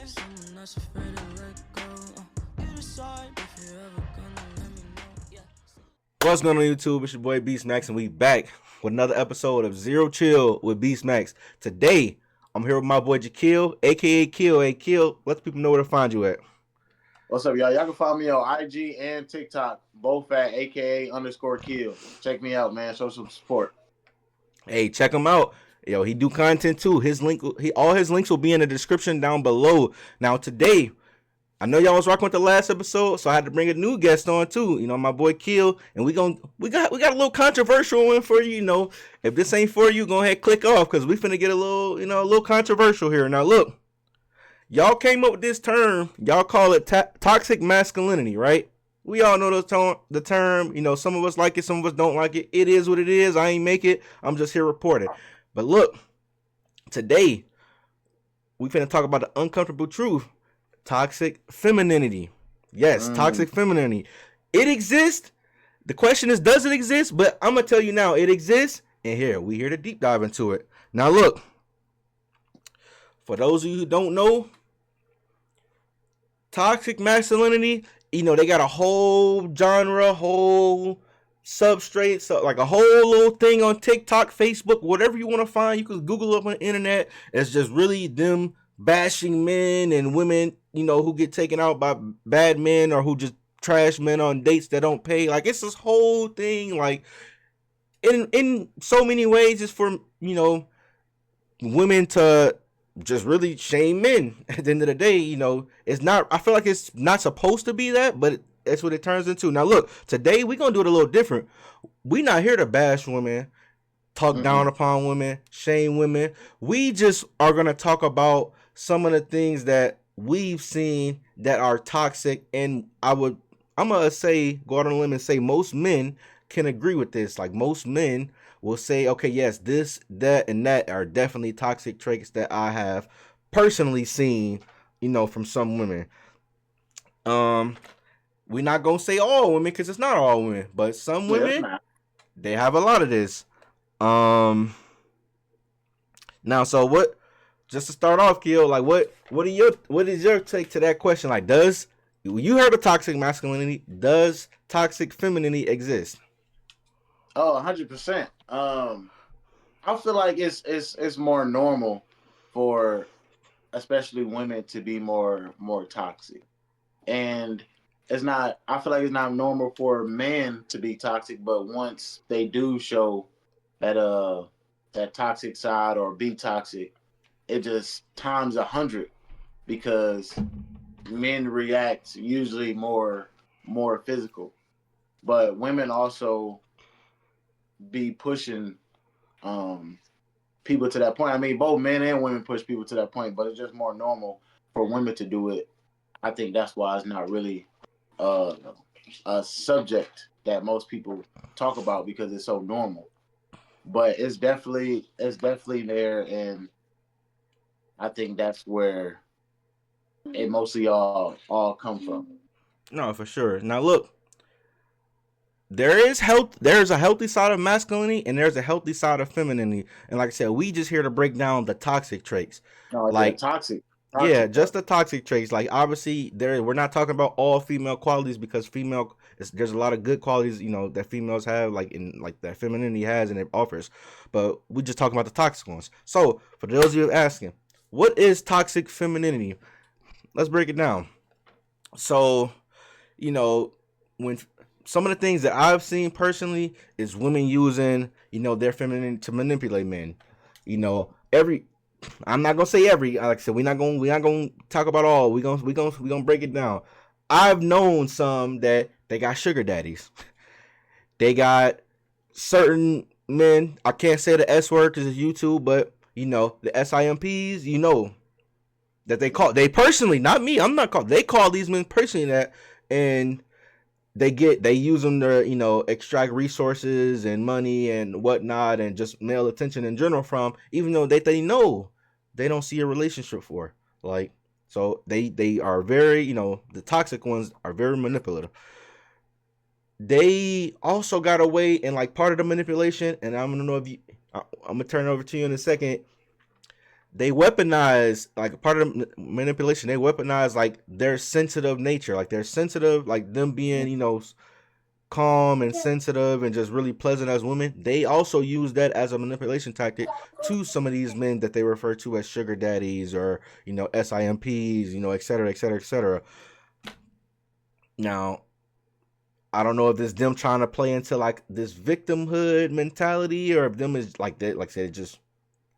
Someone that's afraid to let go. You decide if you're ever gonna let me know. Yeah. What's going on YouTube? It's your boy BeastMax, and we back with another episode of Zero Chill with BeastMax. Today, I'm here with my boy Jaquil, aka Kill. Hey Kill, let people know where to find you at. What's up, y'all? Y'all can follow me on IG and TikTok, both at AKA_Kill. Check me out, man. Show some support. Hey, check him out. Yo, he do content too. All his links will be in the description down below. Now today, I know y'all was rocking with the last episode, so I had to bring a new guest on too. You know, my boy Kill, and we got a little controversial one for you. You know, if this ain't for you, go ahead click off because we finna get a little controversial here. Now look, y'all came up with this term. Y'all call it toxic masculinity, right? We all know the term. You know, some of us like it, some of us don't like it. It is what it is. I ain't make it. I'm just here reporting. But look, today we finna talk about the uncomfortable truth. Toxic femininity. Yes, toxic femininity. It exists. The question is, does it exist? But I'm going to tell you now, it exists. And we here to deep dive into it. Now, look. For those of you who don't know, toxic masculinity, you know, they got a whole genre, whole substrate, so like a whole little thing on TikTok, Facebook, whatever you want to find. You can Google up on the internet. It's just really them bashing men and women, you know, who get taken out by bad men or who just trash men on dates that don't pay. Like, it's this whole thing, like, in so many ways, it's for, you know, women to just really shame men. At the end of the day, you know, it's not, I feel like it's not supposed to be that, but that's what it turns into. Now look, today we're gonna do it a little different. We're not here to bash women, talk down upon women, shame women. We just are gonna talk about some of the things that we've seen that are toxic, and I'm gonna say, go out on a limb and say most men can agree with this. Like, most men will say, okay, yes, this, that, and that are definitely toxic traits that I have personally seen, you know, from some women. We're not gonna say all women because it's not all women, but some women, they have a lot of this. Now, so what? Just to start off, Kill, like, what is your take to that question? Like, you heard of toxic masculinity? Does toxic femininity exist? Oh, 100%. I feel like it's more normal for especially women to be more toxic, and it's not. I feel like it's not normal for men to be toxic, but once they do show that toxic side or be toxic, it just times 100 because men react usually more physical, but women also be pushing people to that point. I mean, both men and women push people to that point, but it's just more normal for women to do it. I think that's why it's not really a subject that most people talk about because it's so normal. But it's definitely there, and I think that's where it mostly all come from. No, for sure. Now look, there's a healthy side of masculinity and there's a healthy side of femininity. And like I said, we just here to break down the toxic traits. No, Like, toxic. yeah, just the toxic traits. Like, obviously, we're not talking about all female qualities because there's a lot of good qualities, you know, that females have, like that femininity has and it offers. But we just talking about the toxic ones. So for those of you asking, what is toxic femininity? Let's break it down. So, you know, when some of the things that I've seen personally is women using, you know, their femininity to manipulate men. You know, I'm not gonna say every. Like I said, we're not gonna talk about all. We gonna break it down. I've known some that they got sugar daddies. They got certain men. I can't say the S word because it's YouTube, but you know the SIMPs. You know that they personally, not me. I'm not called. They call these men personally that, and they use them to, you know, extract resources and money and whatnot and just male attention in general from, even though they know they don't see a relationship for. Like, so they are very, you know, the toxic ones are very manipulative. They also got away, and like part of the manipulation, and I'm gonna turn it over to you in a second. they weaponize like part of the manipulation. They weaponize like their sensitive nature, like they're sensitive, like them being calm and sensitive and just really pleasant as women. They also use that as a manipulation tactic to some of these men that they refer to as sugar daddies or SIMPs, et cetera, et cetera, et cetera. Now, I don't know if it's them trying to play into like this victimhood mentality or if them is like that, like I said, just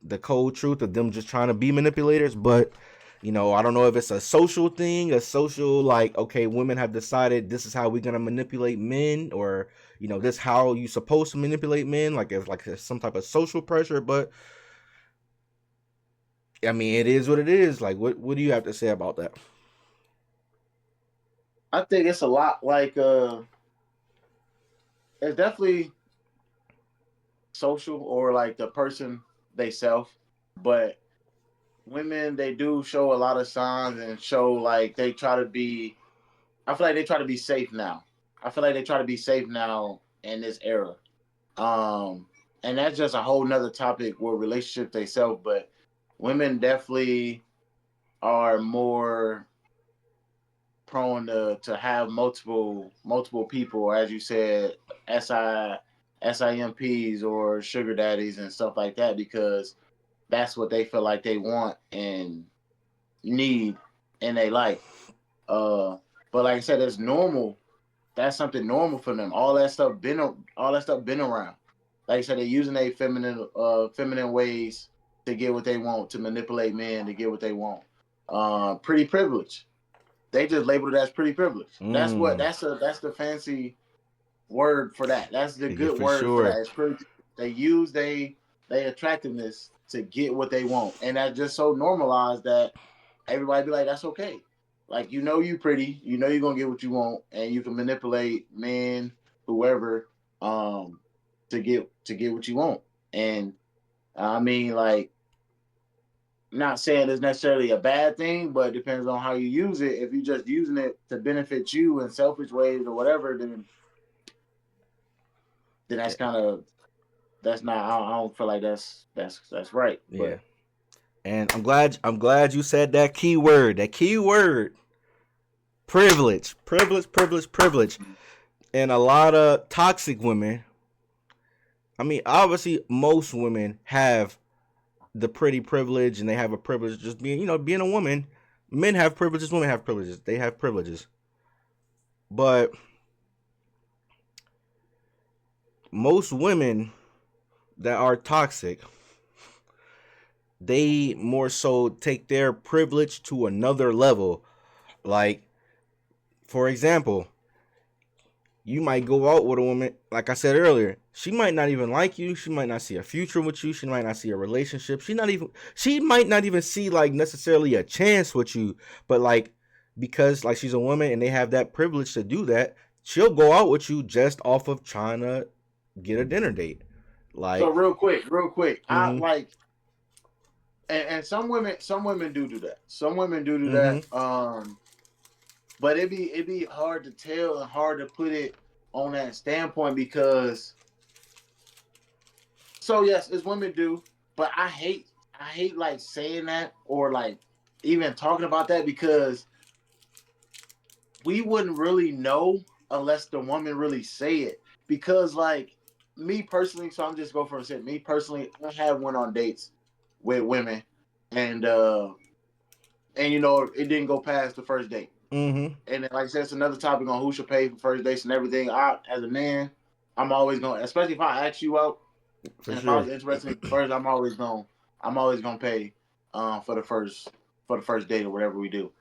the cold truth of them just trying to be manipulators. But I don't know if it's a social thing, a social like, okay, women have decided this is how we're gonna manipulate men, or this how you supposed to manipulate men, like if like there's some type of social pressure. But I mean, it is what it is. Like, what do you have to say about that? I think it's a lot like it's definitely social or like the person they self, but women they do show a lot of signs and show like they try to be. I feel like they try to be safe now. I feel like they try to be safe now in this era. Um, and that's just a whole nother topic with relationships they self, but women definitely are more prone to have multiple people, or as you said, SIMPs or sugar daddies and stuff like that, because that's what they feel like they want and need in their life. Uh, but like I said, it's normal. That's something normal for them. All that stuff been around. Like I said, they're using their feminine ways to get what they want, to manipulate men to get what they want. Pretty privilege. They just labeled it as pretty privilege. Mm. That's the fancy word for that. That's the Yeah, good for word for that. sure. It's pretty. They use they attractiveness to get what they want, and that's just so normalized that everybody be like, that's okay. Like you pretty, you're gonna get what you want, and you can manipulate men, whoever, to get what you want. And I mean, like, not saying it's necessarily a bad thing, but it depends on how you use it. If you're just using it to benefit you in selfish ways or whatever, then that's kind of that's not. I don't feel like that's right. Yeah. But And I'm glad you said that key word. That key word. Privilege. Privilege, privilege, privilege. And a lot of toxic women. I mean, obviously most women have the pretty privilege and they have a privilege just being, being a woman. Men have privileges, women have privileges. They have privileges. But most women that are toxic, they more so take their privilege to another level. Like, for example, you might go out with a woman, like I said earlier, she might not even like you, she might not see a future with you, she might not see a relationship, she might not even see like necessarily a chance with you, but like because like she's a woman and they have that privilege to do that, she'll go out with you just off of trying to get a dinner date. so Like, real quick, I mm-hmm, like, and some women do that. Some women do mm-hmm, that. But it be hard to tell and hard to put it on that standpoint because so yes, as women do, but I hate like saying that or like even talking about that because we wouldn't really know unless the woman really say it. Because like me personally, so I'm just going for a second. Me personally, I have went on dates with women and it didn't go past the first date. mm-hmm, And then, like I said, it's another topic on who should pay for first dates and everything. As a man, I'm always going, especially if I ask you out, for and if I sure. was interested in you first, I'm always gonna pay, for the first date or whatever we do.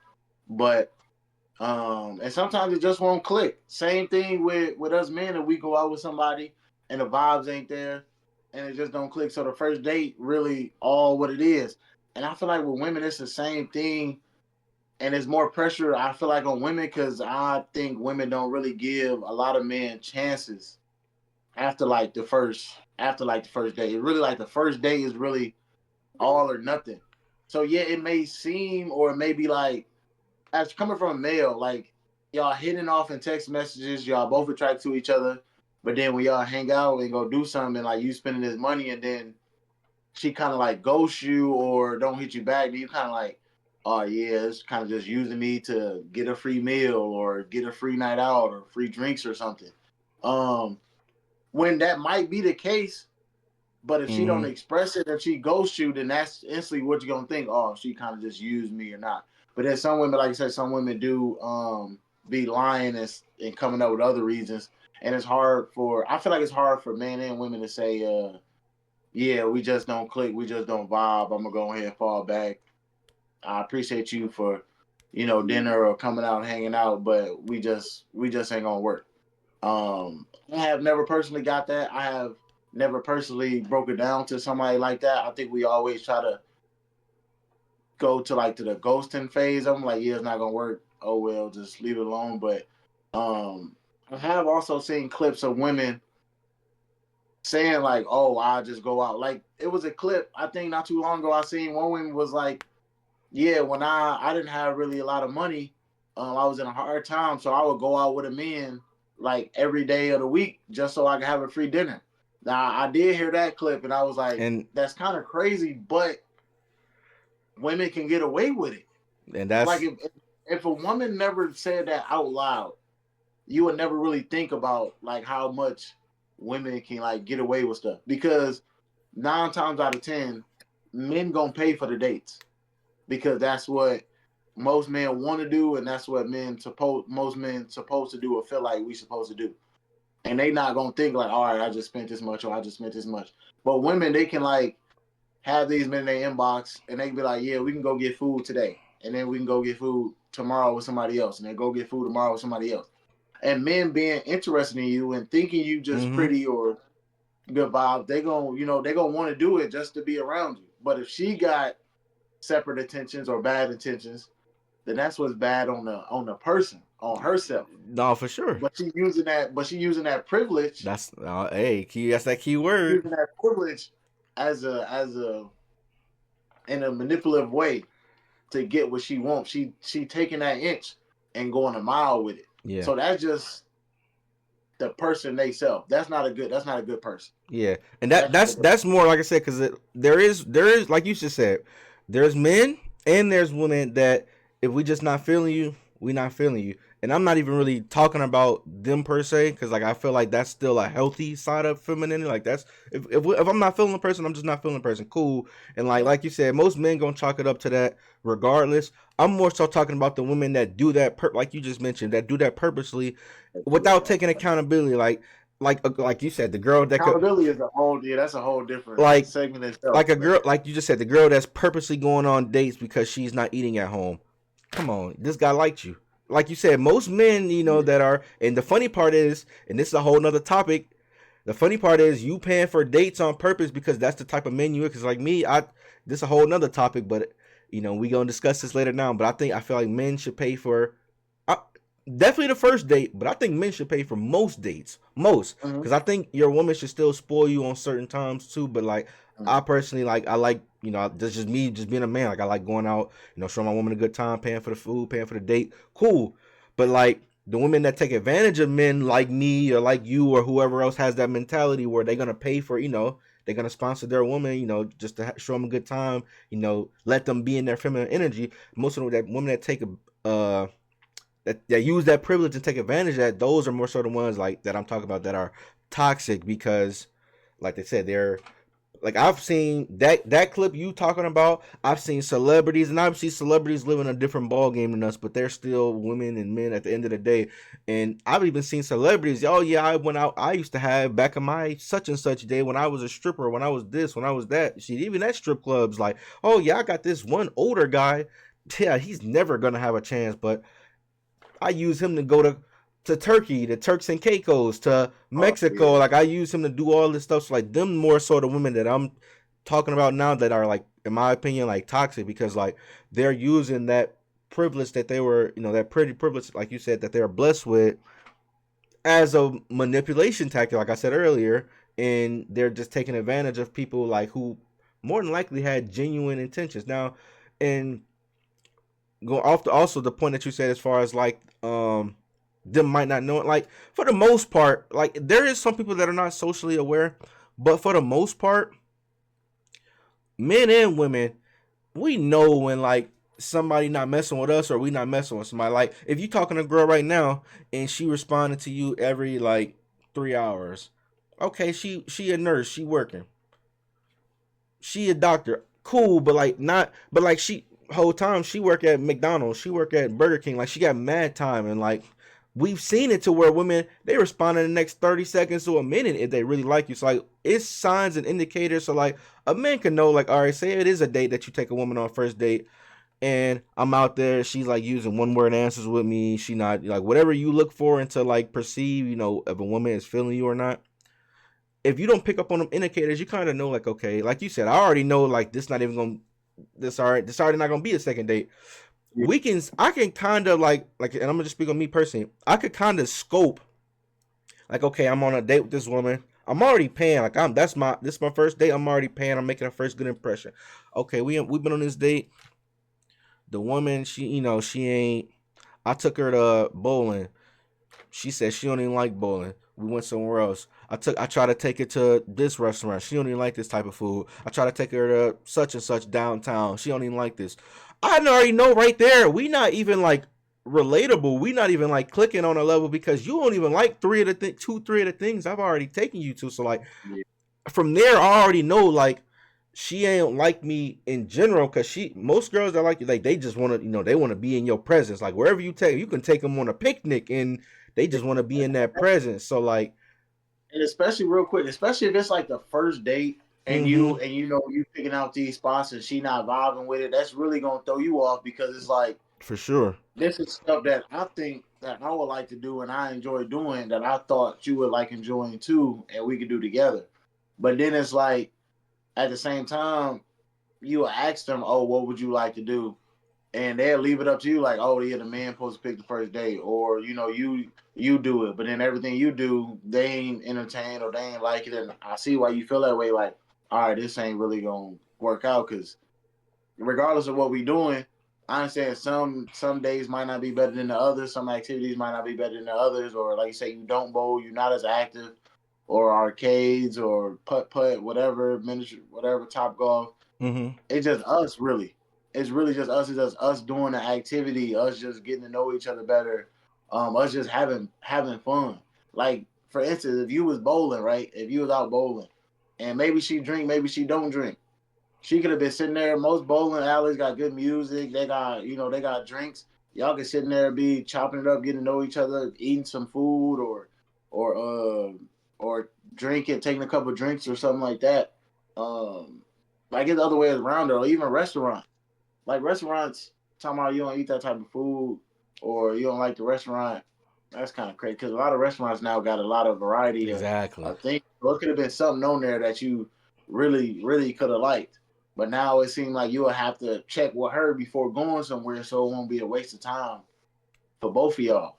But and sometimes it just won't click. Same thing with us men, if we go out with somebody and the vibes ain't there, and it just don't click. So the first date really all what it is. And I feel like with women, it's the same thing and it's more pressure I feel like on women because I think women don't really give a lot of men chances after the first day. It really like the first day is really all or nothing. So yeah, it may seem or it may be like as coming from a male, like y'all hitting off in text messages, y'all both attracted to each other, but then when y'all hang out and go do something like you spending this money and then she kind of like ghosts you or don't hit you back, then you kind of like, oh yeah, it's kind of just using me to get a free meal or get a free night out or free drinks or something. Um, when that might be the case, but if she don't Mm-hmm. express it, if she ghosts you, then that's instantly what you're gonna think. Oh, she kind of just used me or not. But then some women, like you said, some women do be lying and coming up with other reasons, and it's hard for. I feel like it's hard for men and women to say, yeah, we just don't click, we just don't vibe. I'm gonna go ahead and fall back. I appreciate you for, dinner or coming out and hanging out, but we just ain't gonna work. I have never personally got that. I have never personally broke it down to somebody like that. I think we always try to go to the ghosting phase. I'm like, yeah, it's not gonna work. Oh well, just leave it alone. But I have also seen clips of women saying like, "Oh, I'll just go out." Like it was a clip I think not too long ago. I seen one woman was like, "Yeah, when I didn't have really a lot of money, I was in a hard time, so I would go out with a man like every day of the week just so I could have a free dinner." Now I did hear that clip, and I was like, And "That's kind of crazy," but women can get away with it. Like that's if a woman never said that out loud, you would never really think about like how much women can like get away with stuff because 9 times out of 10, men gonna pay for the dates because that's what most men want to do, and that's what most men supposed to do or feel like we supposed to do. And they not gonna think like, all right, I just spent this much or I just spent this much. But women, they can like have these men in their inbox and they can be like, yeah, we can go get food today, and then we can go get food tomorrow with somebody else, and then go get food tomorrow with somebody else. And men being interested in you and thinking you just mm-hmm. pretty or good vibe, they gonna want to do it just to be around you. But if she got separate intentions or bad intentions, then that's what's bad on the person, on herself. No, for sure. But she using that privilege, That's hey, key. That's that key word. using that privilege as a in a manipulative way to get what she wants. She taking that inch and going a mile with it. Yeah. So that's just the person they self. That's not a good person. Yeah, and That's not a good that's more like I said because there is like you just said, there's men and there's women that if we just not feeling you, we not feeling you, and I'm not even really talking about them per se because like I feel like that's still a healthy side of femininity. Like that's if I'm not feeling the person, I'm just not feeling the person. Cool, and like you said, most men gonna chalk it up to that regardless. I'm more so talking about the women that do that like you just mentioned that do that purposely without taking accountability. Like you said, the girl that could accountability is that's a whole different like segment itself. like a girl like you just said, the girl that's purposely going on dates because she's not eating at home. Come on, this guy liked you. Like you said, most men, that are, and the funny part is, and this is a whole nother topic. The funny part is you paying for dates on purpose because that's the type of men you are. Because like me, this is a whole nother topic, but we gonna discuss this later now. But I feel like men should pay for definitely the first date, but I think men should pay for most dates, Mhm. because I think your woman should still spoil you on certain times too. But like, I personally I like that's just me, just being a man. Like I like going out, showing my woman a good time, paying for the food, paying for the date, cool. But like the women that take advantage of men like me or like you or whoever else has that mentality where they're gonna pay for, they're gonna sponsor their woman, just to show them a good time, let them be in their feminine energy. Most of that women that take that use that privilege and take advantage of that, those are more so the ones like that I'm talking about that are toxic because, like they said, they're like I've seen that clip you talking about. I've seen celebrities, and I've seen celebrities living a different ball game than us, but they're still women and men at the end of the day. And I've even seen celebrities. Oh yeah, I went out. I used to have back in my such and such day when I was a stripper, when I was this, when I was that. See, even at strip clubs, like, oh yeah, I got this one older guy. Yeah, he's never gonna have a chance, but I use him to go to Turkey, to Turks and Caicos, to Oh, Mexico. yeah. Like I use him to do all this stuff. So like them more sort of women that I'm talking about now that are like, in my opinion, like toxic because like they're using that privilege that they were, that pretty privilege, like you said, that they're blessed with as a manipulation tactic, like I said earlier, and they're just taking advantage of people like who more than likely had genuine intentions. Now, and go off also the point that you said as far as like them might not know it, like for the most part, like there is some people that are not socially aware, but for the most part men and women, we know when like somebody not messing with us or we not messing with somebody. Like if you talking to a girl right now and she responding to you every like 3 hours, okay, she a nurse, she working, she a doctor, cool, but like not, but like she whole time she work at McDonald's, she work at Burger King, like she got mad time and like we've seen it to where women they respond in the next 30 seconds to a minute if they really like you. So like it's signs and indicators. So like a man can know like all right, say it is a date that you take a woman on first date and I'm out there, she's like using one word answers with me. She not like whatever you look for into like perceive, you know, if a woman is feeling you or not. If you don't pick up on them indicators, you kind of know like okay, like you said, I already know like this not even gonna this already not gonna be a second date. We can I can kind of like and I'm gonna just speak on me personally. I could kind of scope like okay, I'm on a date with this woman. I'm already paying like I'm this is my first date. I'm already paying. I'm making a first good impression. Okay, we've been on this date. The woman, she, you know, she ain't. I took her to bowling. She said she don't even like bowling. We went somewhere else. I tried to take her to this restaurant. She don't even like this type of food. I tried to take her to such and such downtown. She don't even like this. I already know right there. We not even like relatable. We not even like clicking on a level because you don't even like three of the things I've already taken you to. So like Yeah. from there, I already know like she ain't like me in general because she most girls that like you like they just want to they want to be in your presence like wherever you can take them on a picnic and they just want to be in that presence. So like, And especially real quick, especially if it's like the first date and mm-hmm, you know you picking out these spots and she not vibing with it, that's really gonna throw you off because it's like for sure, this is stuff that I think that I would like to do and I enjoy doing that I thought you would like enjoying too and we could do together. But then it's like at the same time you ask them, oh, what would you like to do? And they'll leave it up to you, like, oh yeah, the man supposed to pick the first date, or you know, you do it, but then everything you do, they ain't entertained or they ain't like it, and I see why you feel that way. Like, all right, this ain't really gonna work out because regardless of what we doing, I understand some days might not be better than the others, some activities might not be better than the others, or like you say, you don't bowl, you're not as active, or arcades or putt, whatever miniature, whatever top golf. mm-hmm, It's just us, really. It's really just us. It's just us doing the activity, us just getting to know each other better, us just having fun. Like for instance, if you was bowling, right? If you was out bowling, and maybe she drink, maybe she don't drink. She could have been sitting there. Most bowling alleys got good music. They got they got drinks. Y'all could sit in there, be chopping it up, getting to know each other, eating some food, or or drinking, taking a couple of drinks or something like that. Um, like it's the other way around, or even restaurants. Like restaurants, talking about you don't eat that type of food or you don't like the restaurant. That's kind of crazy because a lot of restaurants now got a lot of variety exactly, of things. So it could have been something on there that you really could have liked. But now it seems like you'll have to check with her before going somewhere so it won't be a waste of time for both of y'all.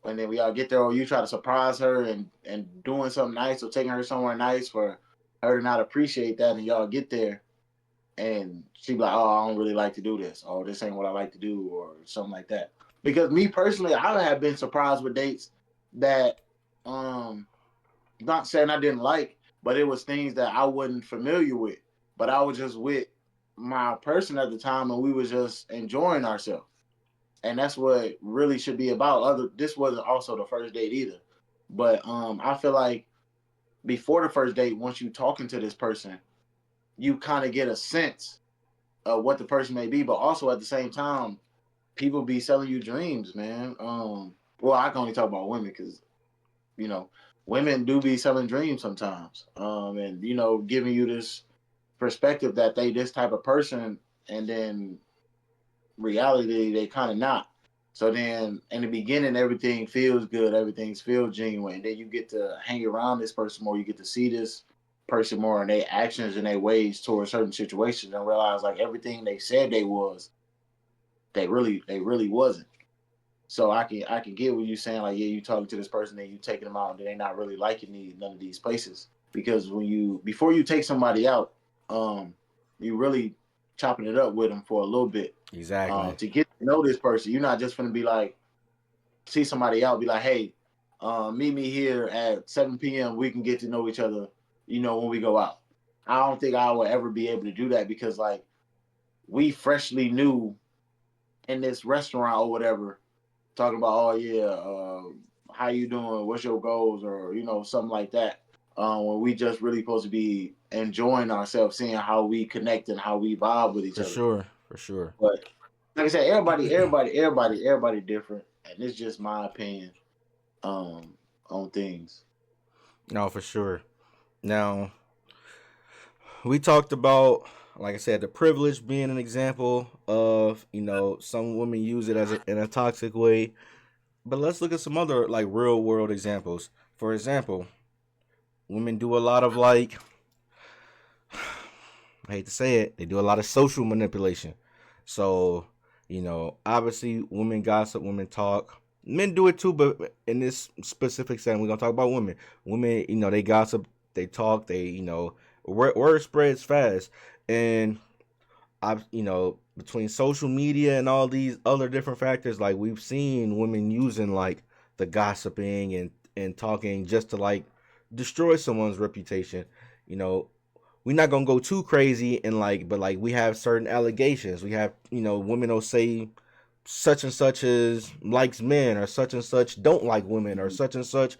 And then we all get there or you try to surprise her and doing something nice or taking her somewhere nice for her to not appreciate that and y'all get there and she be like, "Oh, I don't really like to do this. Oh, this ain't what I like to do," or something like that. Because me personally, I have been surprised with dates that, um, not saying I didn't like, but it was things that I wasn't familiar with. But I was just with my person at the time, and we was just enjoying ourselves, and that's what really should be about. This wasn't also the first date either, but I feel like before the first date, once you talking to this person, you kind of get a sense what the person may be, but also at the same time, people be selling you dreams, man. Well, I can only talk about women because you know women do be selling dreams sometimes, and giving you this perspective that they this type of person, and then reality they kind of not. So then in the beginning, everything feels good, everything feels genuine. And then you get to hang around this person more, you get to see this person more and their actions and their ways towards certain situations and realize like everything they said they was, they really wasn't. So I can get what you saying, like, yeah, you talking to this person and you taking them out and they not really liking none of these places. Because before you take somebody out, you really chopping it up with them for a little bit. exactly, To get to know this person. You're not just gonna be like see somebody out, be like, hey, meet me here at 7 p.m. We can get to know each other, when we go out. I don't think I would ever be able to do that because like we freshly knew in this restaurant or whatever, talking about, oh yeah, how you doing? What's your goals? Or something like that. When we just really supposed to be enjoying ourselves, seeing how we connect and how we vibe with each For other. sure, for sure. But like I said, everybody different, and it's just my opinion on things. No, for sure. Now, we talked about, like I said, the privilege being an example of, some women use it in a toxic way. But let's look at some other like real world examples. For example, women do a lot of like, I hate to say it, they do a lot of social manipulation. So, obviously women gossip, women talk. Men do it too, but in this specific setting, we're gonna talk about women. Women, they gossip, they talk, they, word spreads fast. And between social media and all these other different factors, like we've seen women using like the gossiping and talking just to like destroy someone's reputation. You know, we're not gonna go too crazy and like, but like we have certain allegations. We have, women will say such and such is likes men, or such and such don't like women, or such and such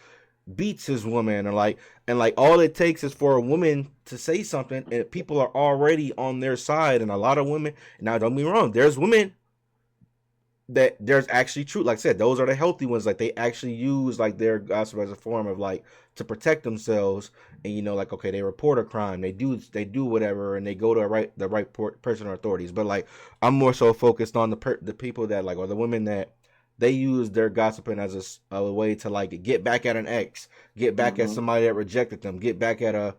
beats his woman, or like, and like all it takes is for a woman to say something and people are already on their side. And a lot of women, now don't be wrong, there's women that there's actually truth. Like I said, those are the healthy ones. Like they actually use like their gossip as a form of like to protect themselves. And like, okay, they report a crime, they do whatever, and they go to the right person or authorities. But like, I'm more so focused on the people that like, or the women that they use their gossiping as a way to like get back at an ex, get back at Mm-hmm. somebody that rejected them, get back at a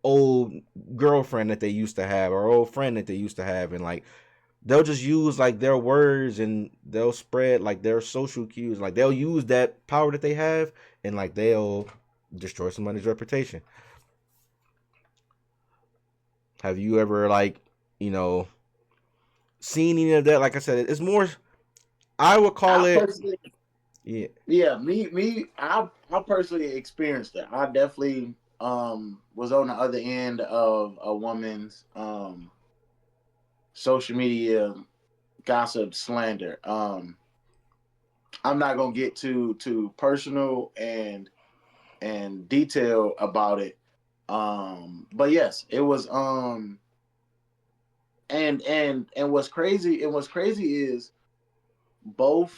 old girlfriend that they used to have, or old friend that they used to have. And like, they'll just use like their words, and they'll spread like their social cues. Like they'll use that power that they have, and like they'll destroy somebody's reputation. Have you ever like, you know, seen any of that? Like I said, it's more, I would call I it, personally, yeah. yeah, I personally experienced that. I definitely was on the other end of a woman's social media gossip slander. I'm not gonna get too personal and detail about it. But yes, it was and what's crazy is both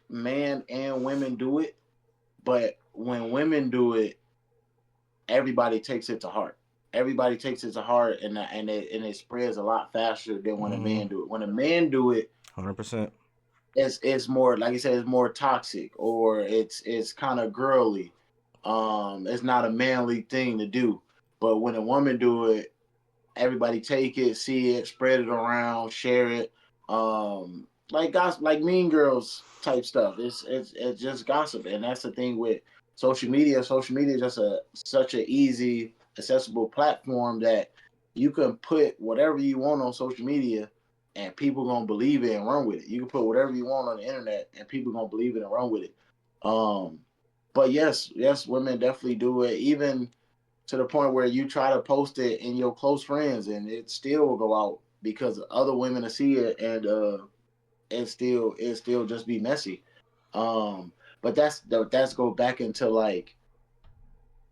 men and women do it, but when women do it, everybody takes it to heart. Everybody takes it to heart, and it spreads a lot faster than when a Mm-hmm. man do it. When a man do it, 100%. it's more, like you said, it's more toxic, or it's kind of girly. It's not a manly thing to do. But when a woman do it, everybody take it, see it, spread it around, share it. Like gossip, like Mean Girls type stuff. It's just gossip, and that's the thing with social media. Social media is just such an easy, accessible platform that you can put whatever you want on social media, and people gonna believe it and run with it. You can put whatever you want on the internet, and people gonna believe it and run with it. Um, but yes, women definitely do it, even to the point where you try to post it in your close friends, and it still will go out because other women will see it, and it still just be messy. Um, but that's go back into like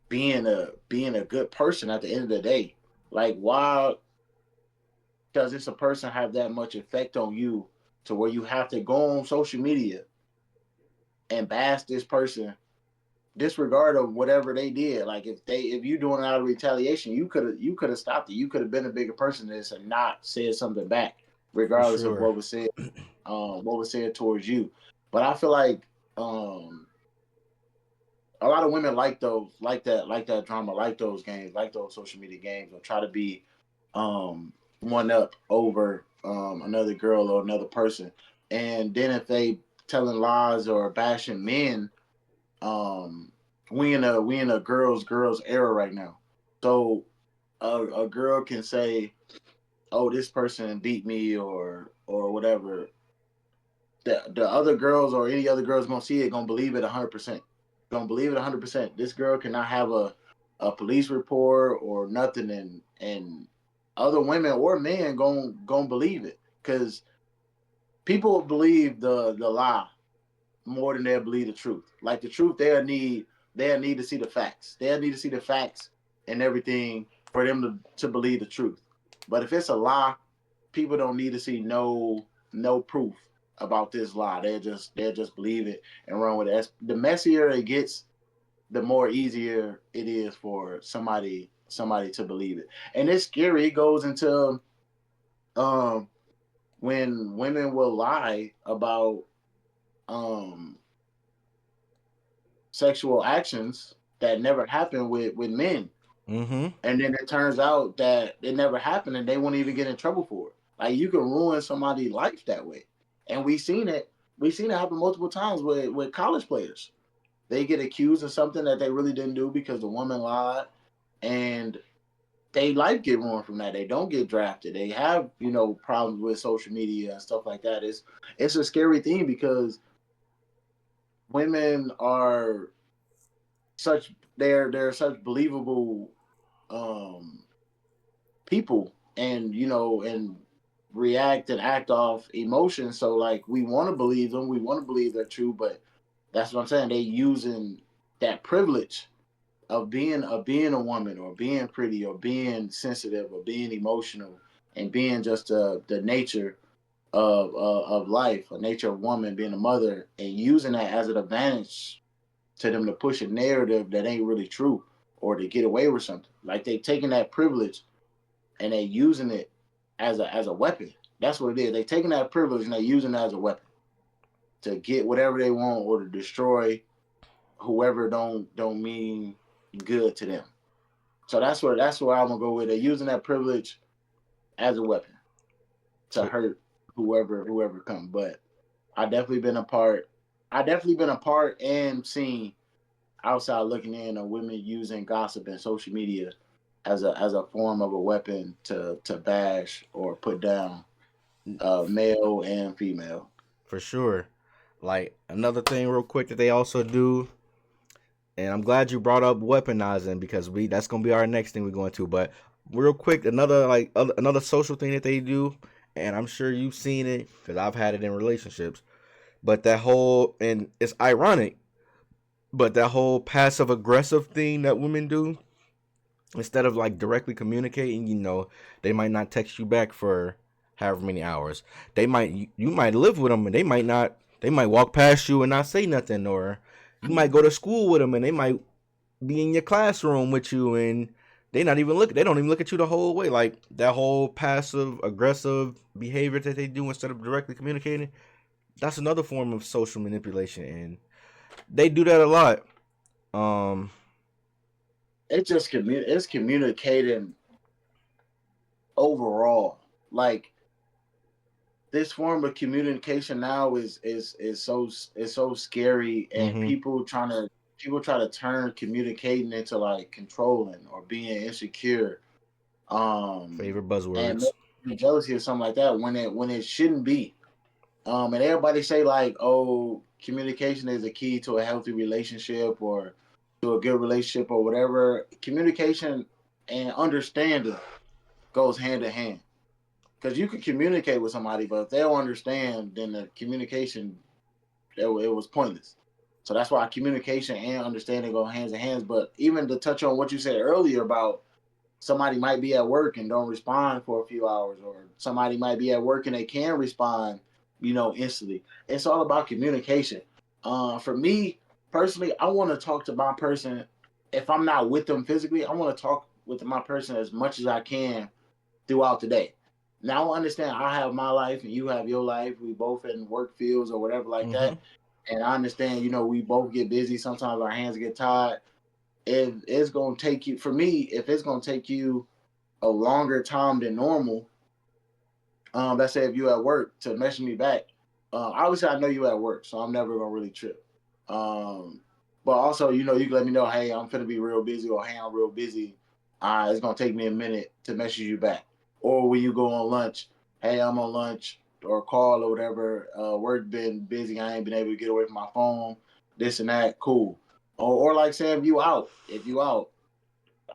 being a good person at the end of the day. Like, why does this a person have that much effect on you to where you have to go on social media and bash this person, disregard of whatever they did? Like, if you doing it out of retaliation, you could have stopped it. You could have been a bigger person than this and not said something back, For regardless of sure. what was said towards you. But I feel like a lot of women like those, like that drama, like those games, like those social media games, or try to be one up over another girl or another person. And then if they telling lies or bashing men, um, we in a girls era right now. So a girl can say, "Oh, this person beat me," or whatever. The other girls or any other girls gonna see it, gonna believe it 100%. Gonna believe it 100%. This girl cannot have a police report or nothing, and other women or men gon' believe it because people believe the lie more than they'll believe the truth. Like the truth, they'll need to see the facts. They'll need to see the facts and everything for them to believe the truth. But if it's a lie, people don't need to see no proof about this lie. They'll just believe it and run with it. The messier it gets, the more easier it is for somebody to believe it. And it's scary. It goes into um when women will lie about um sexual actions that never happened with men. Mm-hmm. And then it turns out that it never happened and they won't even get in trouble for it. Like you can ruin somebody's life that way. And we seen it happen multiple times with college players. They get accused of something that they really didn't do because the woman lied, and they life get ruined from that. They don't get drafted. They have, problems with social media and stuff like that. It's a scary thing because women are they're such believable um people, and and react and act off emotion. So like we want to believe them, we want to believe they're true, but that's what I'm saying. They using that privilege of being a woman or being pretty or being sensitive or being emotional and being just the nature of life, a nature of woman, being a mother, and using that as an advantage to them to push a narrative that ain't really true or to get away with something. Like they taking that privilege and they using it as a weapon. That's what it is. They taking that privilege and they using it as a weapon to get whatever they want or to destroy whoever don't mean good to them. So that's where I'm gonna go with it. Using that privilege as a weapon to So hurt whoever comes. But I definitely been a part. I definitely been a part and seen outside looking in of women using gossip and social media as a form of a weapon to bash or put down male and female. for sure. Like another thing, real quick, that they also do, and I'm glad you brought up weaponizing because we that's gonna be our next thing we're going to. But real quick, another social thing that they do, and I'm sure you've seen it because I've had it in relationships. But that whole, and it's ironic, but that whole passive aggressive thing that women do, instead of like directly communicating, they might not text you back for however many hours. You might live with them and they might not. They might walk past you and not say nothing, or you might go to school with them and they might be in your classroom with you and they don't even look at you the whole way. Like that whole passive aggressive behavior that they do instead of directly communicating, that's another form of social manipulation, and they do that a lot. um It's communicating overall. Like this form of communication now is so scary, and mhm. people try to turn communicating into like controlling or being insecure, Favorite and buzzwords. maybe jealousy or something like that when it shouldn't be. And everybody say like, oh, communication is a key to a healthy relationship or to a good relationship or whatever. Communication and understanding goes hand in hand because you can communicate with somebody, but if they don't understand, then the communication it was pointless. So that's why communication and understanding go hands in hands. But even to touch on what you said earlier about somebody might be at work and don't respond for a few hours, or somebody might be at work and they can respond, instantly. It's all about communication. For me personally, I want to talk to my person. If I'm not with them physically, I want to talk with my person as much as I can throughout the day. Now I understand I have my life and you have your life. We both in work fields or whatever like Mhm. that. And I understand, we both get busy. Sometimes our hands get tired. If it's gonna take you, for me, if it's gonna take you a longer time than normal, let's say if you at work to message me back, obviously I know you at work, so I'm never gonna really trip. Um, but also, you can let me know, hey, I'm gonna be real busy, or hey, I'm real busy. It's gonna take me a minute to message you back. Or when you go on lunch, hey, I'm on lunch, or call or whatever. Work been busy, I ain't been able to get away from my phone. This and that, cool. Or like say if you out,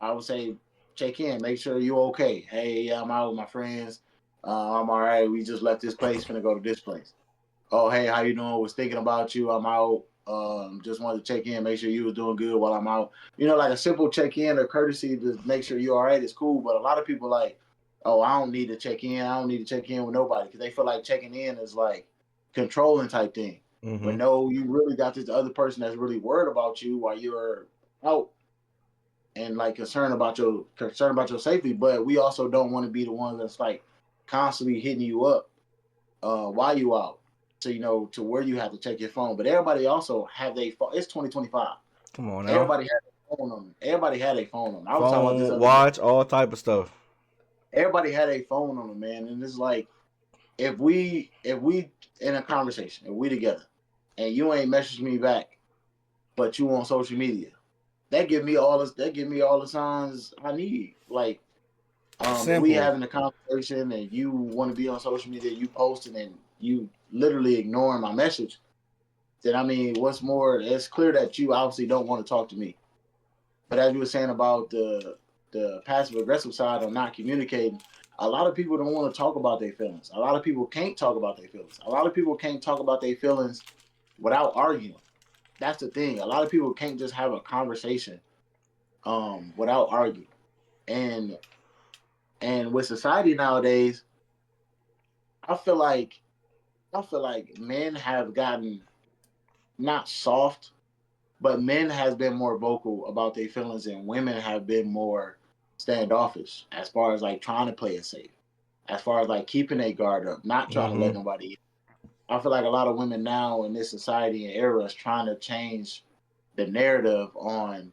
I would say check in, make sure you're okay. Hey, yeah, I'm out with my friends. I'm all right. We just left this place, finna go to this place. Oh, hey, how you doing? Was thinking about you. I'm out. Just wanted to check in, make sure you was doing good while I'm out. You know, like a simple check in or courtesy to make sure you're all right is cool. But a lot of people like, oh, I don't need to check in. I don't need to check in with nobody because they feel like checking in is like controlling type thing. Mm-hmm. But no, you really got this other person that's really worried about you while you're out and like concerned about your safety. But we also don't want to be the ones that's like constantly hitting you up while you out to to where you have to check your phone. But everybody also have their phone. It's 2025. Come on now. Everybody had a phone on them. Everybody had a phone on them. I was talking about this Phone, other day. watch, all type of stuff. Everybody had a phone on them, man. And it's like if we in a conversation, if we together, and you ain't messaged me back, but you on social media, that give me all this. That give me all the signs I need. Like if we Simple. having a conversation and you want to be on social media, you posting and you literally ignoring my message, then I mean, what's more, it's clear that you obviously don't want to talk to me. But as you were saying about the passive aggressive side of not communicating, a lot of people don't want to talk about their feelings. A lot of people can't talk about their feelings. A lot of people can't talk about their feelings without arguing. That's the thing. A lot of people can't just have a conversation without arguing. And with society nowadays, I feel like men have gotten not soft, but men has been more vocal about their feelings, and women have been more standoffish as far as like trying to play it safe, as far as like keeping a guard up, not trying to Mm-hmm. let nobody in. I feel like a lot of women now in this society and era is trying to change the narrative on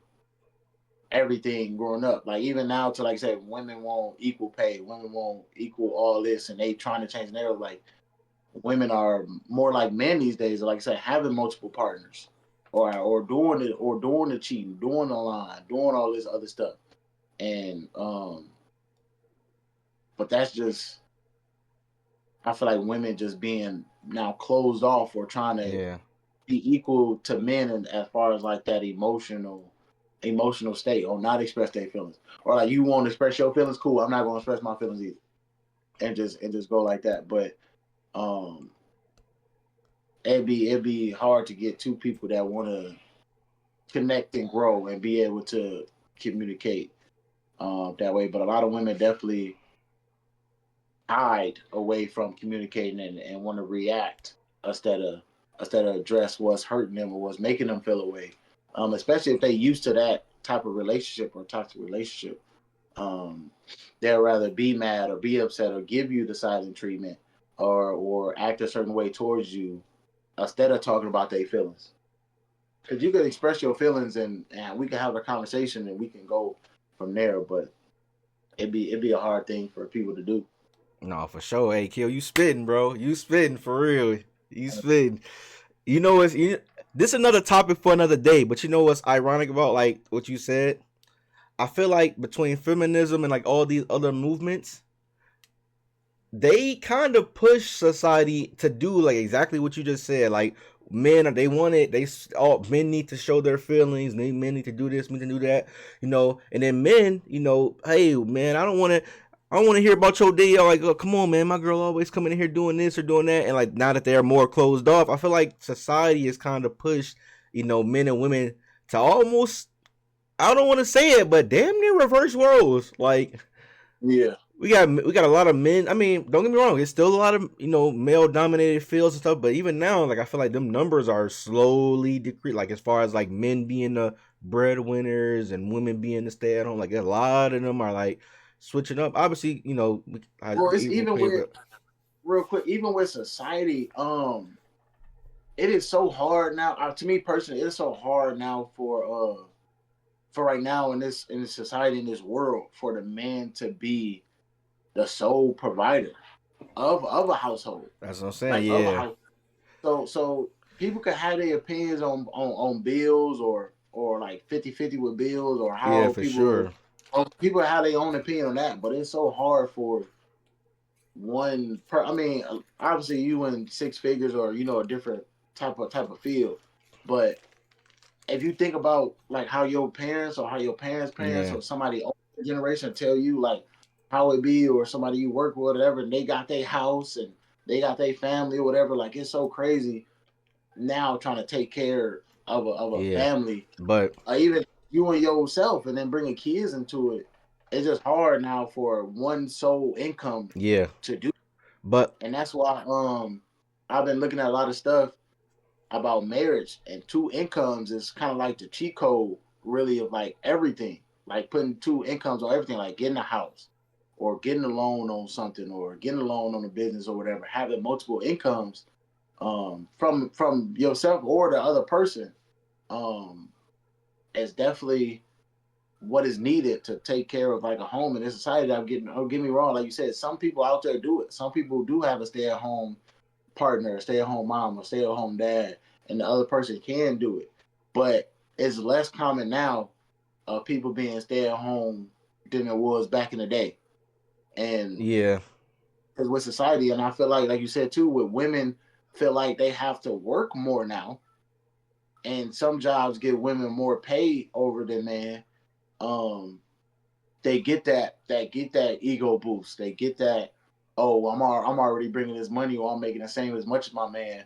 everything growing up. Like even now to like say women want equal pay, women want equal all this, and they trying to change the narrative. Like women are more like men these days, like I said, having multiple partners, or doing the cheating, doing the line, doing all this other stuff, and but that's just I feel like women just being now closed off or trying to Yeah. be equal to men, and as far as like that emotional state or not express their feelings, or like you want to express your feelings, cool, I'm not going to express my feelings either, and just go like that. But um it'd be hard to get two people that want to connect and grow and be able to communicate that way. But a lot of women definitely hide away from communicating and want to react instead of address what's hurting them or what's making them feel away. Especially if they used to that type of relationship or toxic relationship. Um, they'll rather be mad or be upset or give you the silent treatment or act a certain way towards you instead of talking about their feelings. Because you can express your feelings and we can have a conversation and we can go from there. But it'd be a hard thing for people to do. No, for sure. Hey, Kill, you spitting, bro. You spitting for real. You spitting. You know what's this is another topic for another day, but you know what's ironic about like what you said? I feel like between feminism and like all these other movements, they kind of push society to do like exactly what you just said. Like men, they want it. All men need to show their feelings. Men need to do this, men to do that. And then men, hey man, I don't want to hear about your day. Like, oh, come on, man, my girl always coming in here doing this or doing that. And like now that they're more closed off, I feel like society is kind of pushed, men and women to almost. I don't want to say it, but damn near reverse roles. Like Yeah. we got a lot of men. I mean, don't get me wrong, it's still a lot of male dominated fields and stuff. But even now, like I feel like them numbers are slowly decreasing. Like as far as like men being the breadwinners and women being the stay at home, like a lot of them are like switching up. Obviously, Well, it's equal even pay, with but real quick, even with society, it is so hard now. To me personally, it's so hard now for right now in this society in this world for the man to be the sole provider of a household, that's what I'm saying. like of a Yeah, house. So people can have their opinions on bills or like 50-50 with bills or yeah, how for sure. people have their own opinion on that. But it's so hard for I mean, obviously you in six figures or a different type of field, but if you think about like how your parents or how your parents' parents Yeah. or somebody older generation tell you like how it be, or somebody you work with, whatever, and they got their house and they got their family or whatever, like it's so crazy now trying to take care of a Yeah. family, But even you and yourself, and then bringing kids into it. It's just hard now for one sole income yeah. to do, But and that's why I've been looking at a lot of stuff about marriage, and two incomes is kind of like the cheat code, really, of like everything. Like putting two incomes on everything, like getting a house, or getting a loan on something, or getting a loan on a business or whatever. Having multiple incomes from yourself or the other person um, is definitely what is needed to take care of like a home in this society. That I'm getting. Don't get me wrong, like you said, some people out there do it. Some people do have a stay at home partner, stay at home mom, or stay at home dad, and the other person can do it. But it's less common now of people being stay at home than it was back in the day. And yeah. because with society, and I feel like you said too, with women feel like they have to work more now, and some jobs give women more pay over than men. Um, they get that ego boost. They get that, oh, I'm already bringing this money, or I'm making the same as much as my man.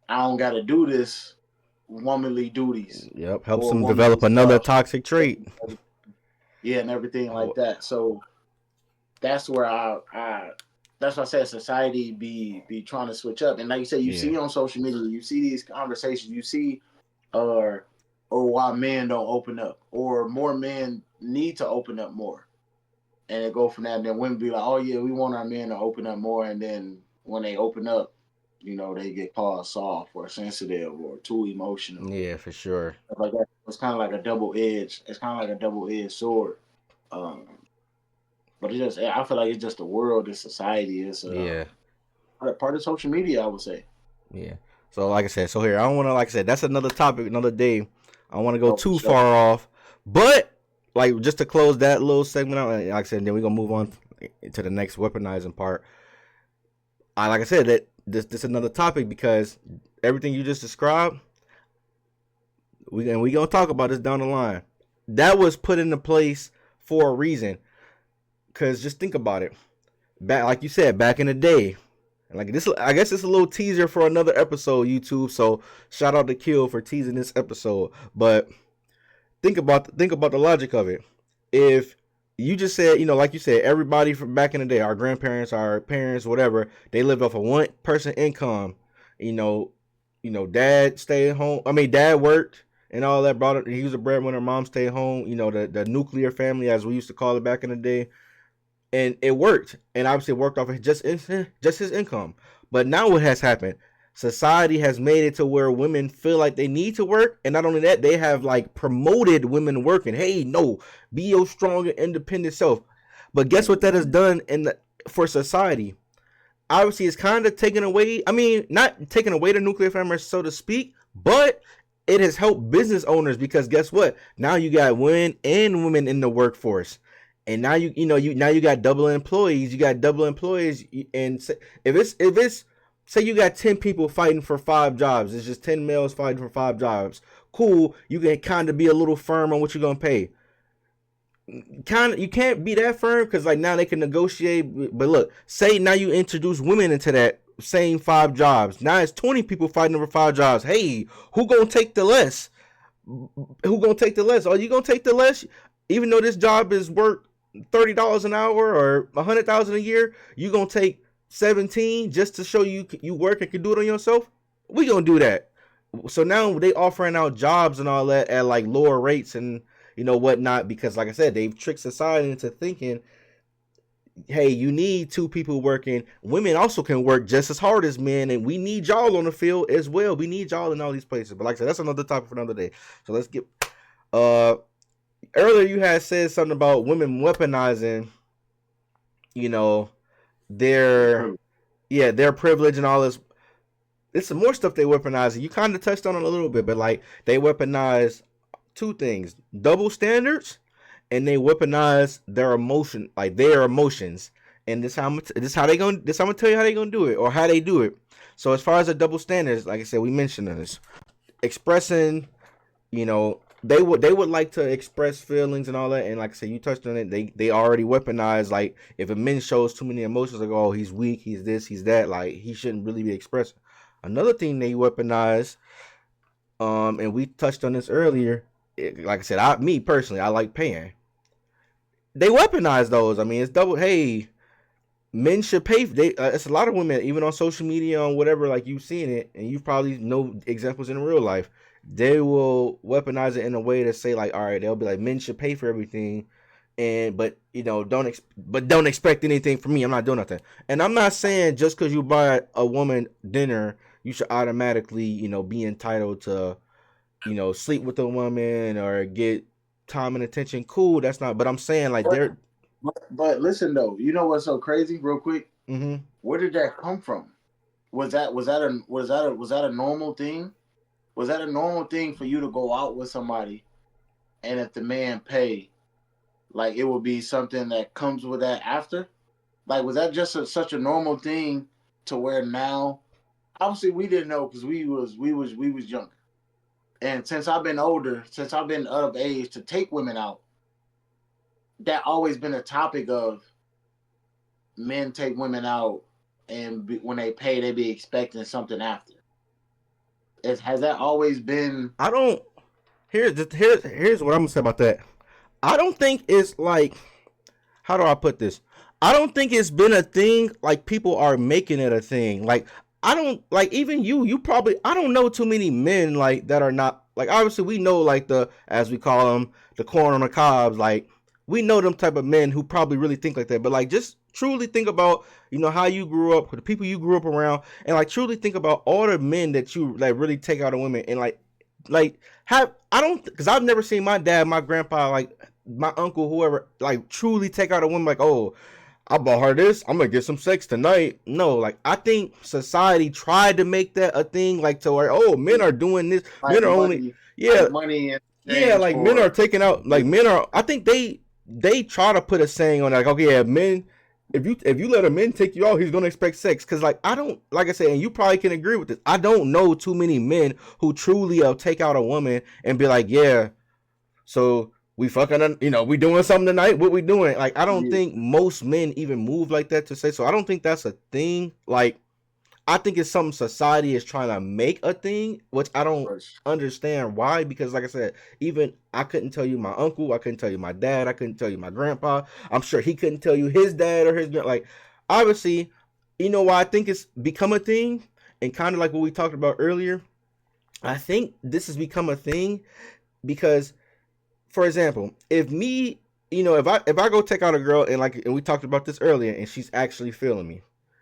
I don't got to do this womanly duties Yep. Helps or them womanly develop another stuff. toxic trait. Yeah, and everything like Oh, that. So that's where I that's why I said society be trying to switch up. And like you said, you yeah. see on social media, you see these conversations, you see or why men don't open up, or more men need to open up more. And it go from that, and then women be like, "Oh yeah, we want our men to open up more," and then when they open up, they get called soft or sensitive or too emotional, Yeah, for sure. stuff like that. It's kind of like a double edge. It's kind of like a double edged sword. Um, but it just, I feel like it's just the world, this society. It's Yeah. part of social media, I would say. Yeah. So like I said, so here I don't want to, like I said, that's another topic, another day. I don't want to go Oh, for too sure. far off, but like just to close that little segment out, like I said, then we're gonna move on to the next weaponizing part. I like I said that this another topic because everything you just described, we gonna talk about this down the line. That was put into place for a reason. Cause just think about it. Back like you said, back in the day, like this, I guess it's a little teaser for another episode, YouTube. So shout out to Kill for teasing this episode. But think about the logic of it. If you just said, like you said, everybody from back in the day, our grandparents, our parents, whatever, they lived off of one person income. You know, dad stayed home. I mean, dad worked and all that. Brought it. He was a breadwinner. Mom stayed home. The nuclear family, as we used to call it back in the day, and it worked, and obviously it worked off of just his income. But now what has happened? Society has made it to where women feel like they need to work, and not only that, they have like promoted women working. Hey, no, be your strong and independent self. But guess what that has done for society? Obviously, it's kind of taken away. I mean, not taking away the nuclear family, so to speak, but it has helped business owners because guess what? Now you got men and women in the workforce, and now you got double employees. You got double employees, and if it's say you got 10 people fighting for 5 jobs, it's just 10 males fighting for 5 jobs. Cool, you can kind of be a little firm on what you're gonna pay. Kind of, you can't be that firm because like now they can negotiate. But look, say now you introduce women into that same 5 jobs. Now it's 20 people fighting over 5 jobs. Hey, who gonna take the less? Who gonna take the less? Are you gonna take the less? Even though this job is worth $30 an hour or 100,000 a year, you gonna take 17 just to show you work and can do it on yourself? We gonna do that. So now they offering out jobs and all that at like lower rates and whatnot, because like I said, they've tricked society into thinking, hey, you need 2 people working. Women also can work just as hard as men, and we need y'all on the field as well. We need y'all in all these places. But like I said, that's another topic for another day. So let's get uh earlier you had said something about women weaponizing, you know, their their privilege and all this. It's some more stuff they weaponize. You kind of touched on it a little bit, but like they weaponize 2 things: double standards, and they weaponize their emotions. And this I'm gonna tell you how they gonna do it or how they do it. So as far as the double standards, like I said, we mentioned this expressing you know, they would like to express feelings and all that, and like I said, you touched on it. They already weaponize, like, if a man shows too many emotions, like, oh, he's weak, he's this, he's that, like he shouldn't really be expressing. Another thing they weaponize, and we touched on this earlier. Like I said, me personally, I like paying. They weaponize those. I mean, it's double. Hey, men should pay. It's a lot of women, even on social media, on whatever, like you've seen it, and you probably know examples in real life. They will weaponize it in a way to say, like, all right, they'll be like, men should pay for everything, and but don't expect anything from me. I'm not doing nothing. And I'm not saying just because you buy a woman dinner, you should automatically, be entitled to, sleep with a woman or get time and attention. Cool, that's not. But I'm saying, like, But, they're. but listen though, you know what's so crazy? Real quick, Mm-hmm. where did that come from? Was that a normal thing? Was that a normal thing for you to go out with somebody, and if the man pay, like it would be something that comes with that after? Like, was that just such a normal thing to where now? Obviously, we didn't know because we was younger. And since I've been older, since I've been of age to take women out, that always been a topic of men take women out, and when they pay, they be expecting something after. Has that always been? I don't. Here's what I'm gonna say about that. I don't think it's like, how do I put this? I don't think it's been a thing, like people are making it a thing. Like, I don't, like, even you probably, I don't know too many men like that are not, like, obviously we know, like, the, as we call them, the corn on the cobs, like, we know them type of men who probably really think like that. But like, just truly think about, how you grew up, the people you grew up around, and like truly think about all the men that you like really take out of women, and like have, I don't, because I've never seen my dad, my grandpa, like my uncle, whoever, like truly take out a woman, like, oh, I bought her this, I'm gonna get some sex tonight. No, like, I think society tried to make that a thing, like, to where, oh, men are doing this, Like men are only, money, yeah, like money in yeah, exchange like men are for. taking out, like men are, I think they try to put a saying on, like, okay, yeah, men, if you let a man take you out, he's gonna expect sex. Cause like, I don't, like I said, and you probably can agree with this, I don't know too many men who truly take out a woman and be like, yeah, so we fucking, we doing something tonight, what we doing? Like, I don't Yeah, think most men even move like that to say. So I don't think that's a thing. Like, I think it's something society is trying to make a thing, which I don't first. understand why. Because, like I said, even I couldn't tell you my uncle, I couldn't tell you my dad, I couldn't tell you my grandpa. I'm sure he couldn't tell you his dad or his, like, obviously, why I think it's become a thing, and kind of like what we talked about earlier. I think this has become a thing because, for example, if me, if I go take out a girl, and we talked about this earlier, and she's actually feeling me,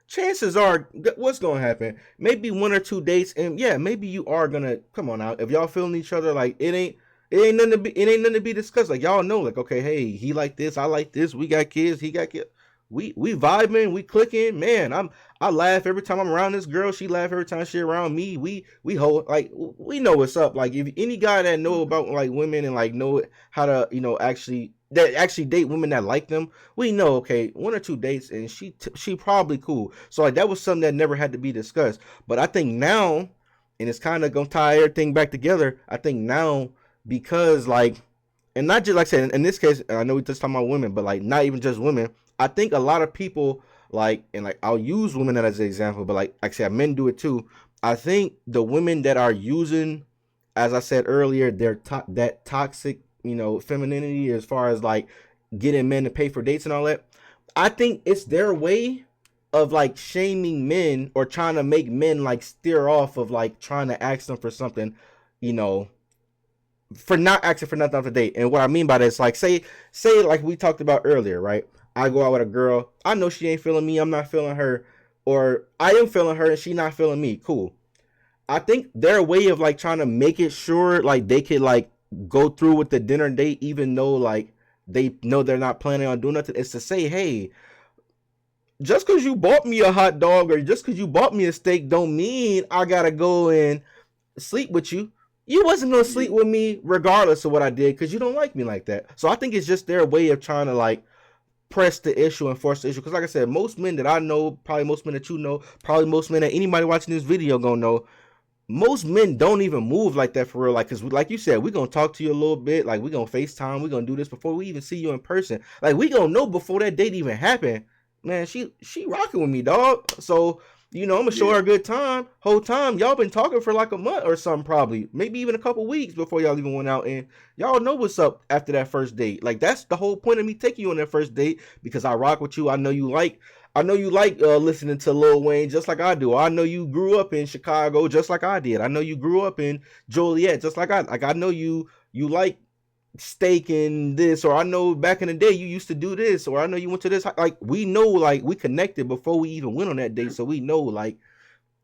chances are, what's gonna happen? Maybe one or two dates, and yeah, maybe you are gonna, come on out. If y'all feeling each other, like, it ain't nothing to be discussed. Like, y'all know, like, okay, hey, he like this, I like this, we got kids, he got kids. We vibing, we clicking, man. I laugh every time I'm around this girl. She laugh every time she around me. We hold, like, we know what's up. Like, if any guy that know about like women and like know how to, actually date women that like them, we know, okay, one or two dates and she probably cool. So like, that was something that never had to be discussed. But I think now, and it's kind of gonna tie everything back together. I think now, because like, and not just, like I said, in this case, I know we just talking about women, but like, not even just women. I think a lot of people, like, and like, I'll use women as an example, but like I said, men do it too. I think the women that are using, as I said earlier, that toxic, femininity, as far as like getting men to pay for dates and all that. I think it's their way of like shaming men, or trying to make men like steer off of like trying to ask them for something, you know, for not asking for nothing off the date. And what I mean by that is, like, say like we talked about earlier, right? I go out with a girl, I know she ain't feeling me, I'm not feeling her, or I am feeling her and she not feeling me. Cool. I think their way of like trying to make it sure like they could like go through with the dinner date, even though like they know they're not planning on doing nothing, is to say, hey, just because you bought me a hot dog or just because you bought me a steak don't mean I gotta go and sleep with you. You wasn't gonna sleep with me regardless of what I did because you don't like me like that. So I think it's just their way of trying to like press the issue and force the issue. Because like I said, most men that I know, probably most men that you know, probably most men that anybody watching this video gonna know, most men don't even move like that for real. Like, cause like you said, we gonna talk to you a little bit. Like, we gonna FaceTime. We gonna do this before we even see you in person. Like, we gonna know before that date even happened. Man, she rocking with me, dog. So I'm gonna show her Yeah. a good time. Whole time, y'all been talking for like a month or something, probably, maybe even a couple weeks before y'all even went out, and y'all know what's up after that first date. Like, that's the whole point of me taking you on that first date, because I rock with you. I know you like listening to Lil Wayne just like I do. I know you grew up in Chicago just like I did. I know you grew up in Joliet just like I know you like steak and this, or I know back in the day you used to do this, or I know you went to this. Like, we know, like, we connected before we even went on that date, so we know, like,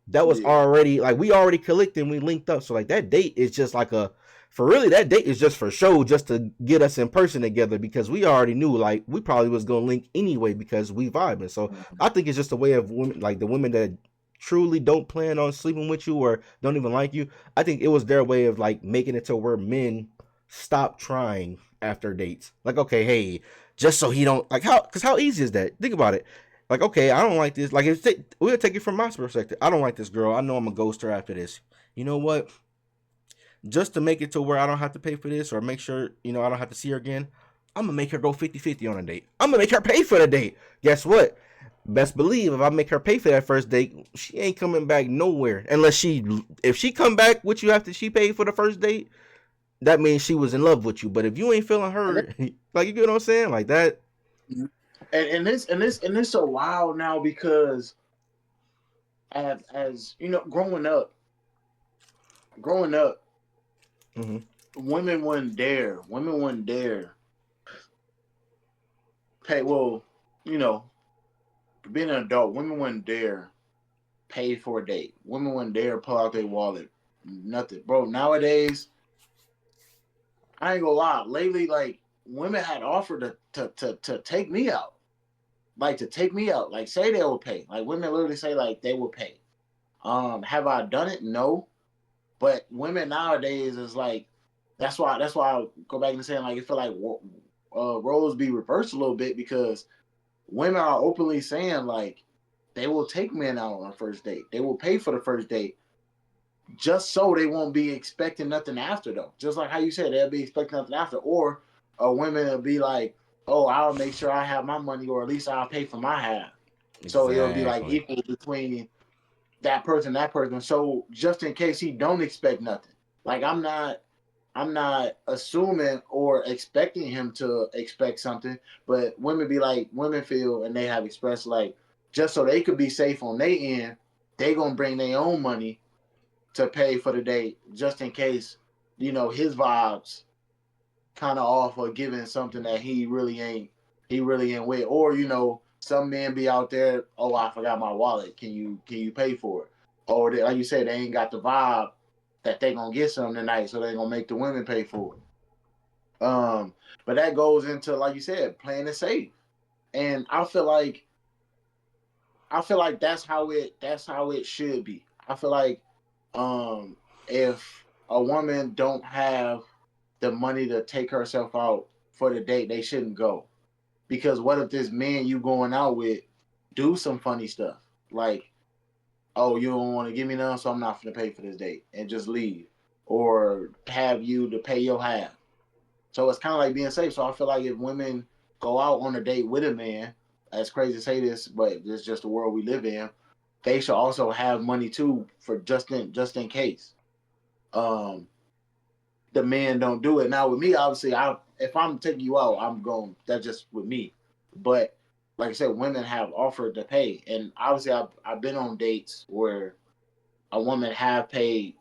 that was Yeah. already, like, we already clicked and we linked up. So, like, that date is just like that date is just for show, just to get us in person together, because we already knew, like, we probably was gonna link anyway because we vibing. So I think it's just a way of women, like the women that truly don't plan on sleeping with you or don't even like you. I think it was their way of, like, making it to where men stop trying after dates. Like, okay, hey, just so he don't, like, how easy is that? Think about it. Like, okay, I don't like this. Like, we'll take it from my perspective. I don't like this girl. I know I'm a ghoster after this. You know what? Just to make it to where I don't have to pay for this, or make sure, I don't have to see her again, I'm going to make her go 50-50 on a date. I'm going to make her pay for the date. Guess what? Best believe if I make her pay for that first date, she ain't coming back nowhere. If she come back with you after she paid for the first date, that means she was in love with you. But if you ain't feeling And her, like, you get what I'm saying? Like that. this so wild now because as you know, growing up, Mm-hmm. women wouldn't dare pay. Well, you know, being an adult, women wouldn't dare pay for a date. Women wouldn't dare pull out their wallet. Nothing, bro. Nowadays, I ain't gonna lie. Lately, like, women had offered to take me out, like, to take me out, like, say they will pay. Like, women literally say, like, they will pay. Have I done it? No. But women nowadays is like, that's why I go back and saying, like, I feel like roles be reversed a little bit, because women are openly saying, like, they will take men out on a first date. They will pay for the first date, just so they won't be expecting nothing after, though. Just like how you said, they'll be expecting nothing after. Or women will be like, oh, I'll make sure I have my money, or at least I'll pay for my half. So it'll be like Exactly. equal between that person, that person. So just in case he don't expect nothing. Like, I'm not assuming or expecting him to expect something, but women feel, and they have expressed, like, just so they could be safe on their end, they gonna bring their own money to pay for the date, just in case, his vibes kind of off, or giving something that he really ain't with. Or, some men be out there, oh, I forgot my wallet, can you pay for it? Or like you said, they ain't got the vibe that they gonna get something tonight, so they gonna make the women pay for it. But that goes into, like you said, playing it safe. And I feel like that's how it should be. I feel like, if a woman don't have the money to take herself out for the date, they shouldn't go. Because what if this man you going out with do some funny stuff? Like, oh, you don't want to give me none, so I'm not gonna pay for this date, and just leave. Or have you to pay your half. So it's kind of like being safe. So I feel like if women go out on a date with a man, as crazy to say this, but it's just the world we live in, they should also have money too, for just in case. Um, the men don't do it. Now with me, obviously, if I'm taking you out, I'm going. That's just with me. But like I said, women have offered to pay, and obviously, I've been on dates where a woman have paid,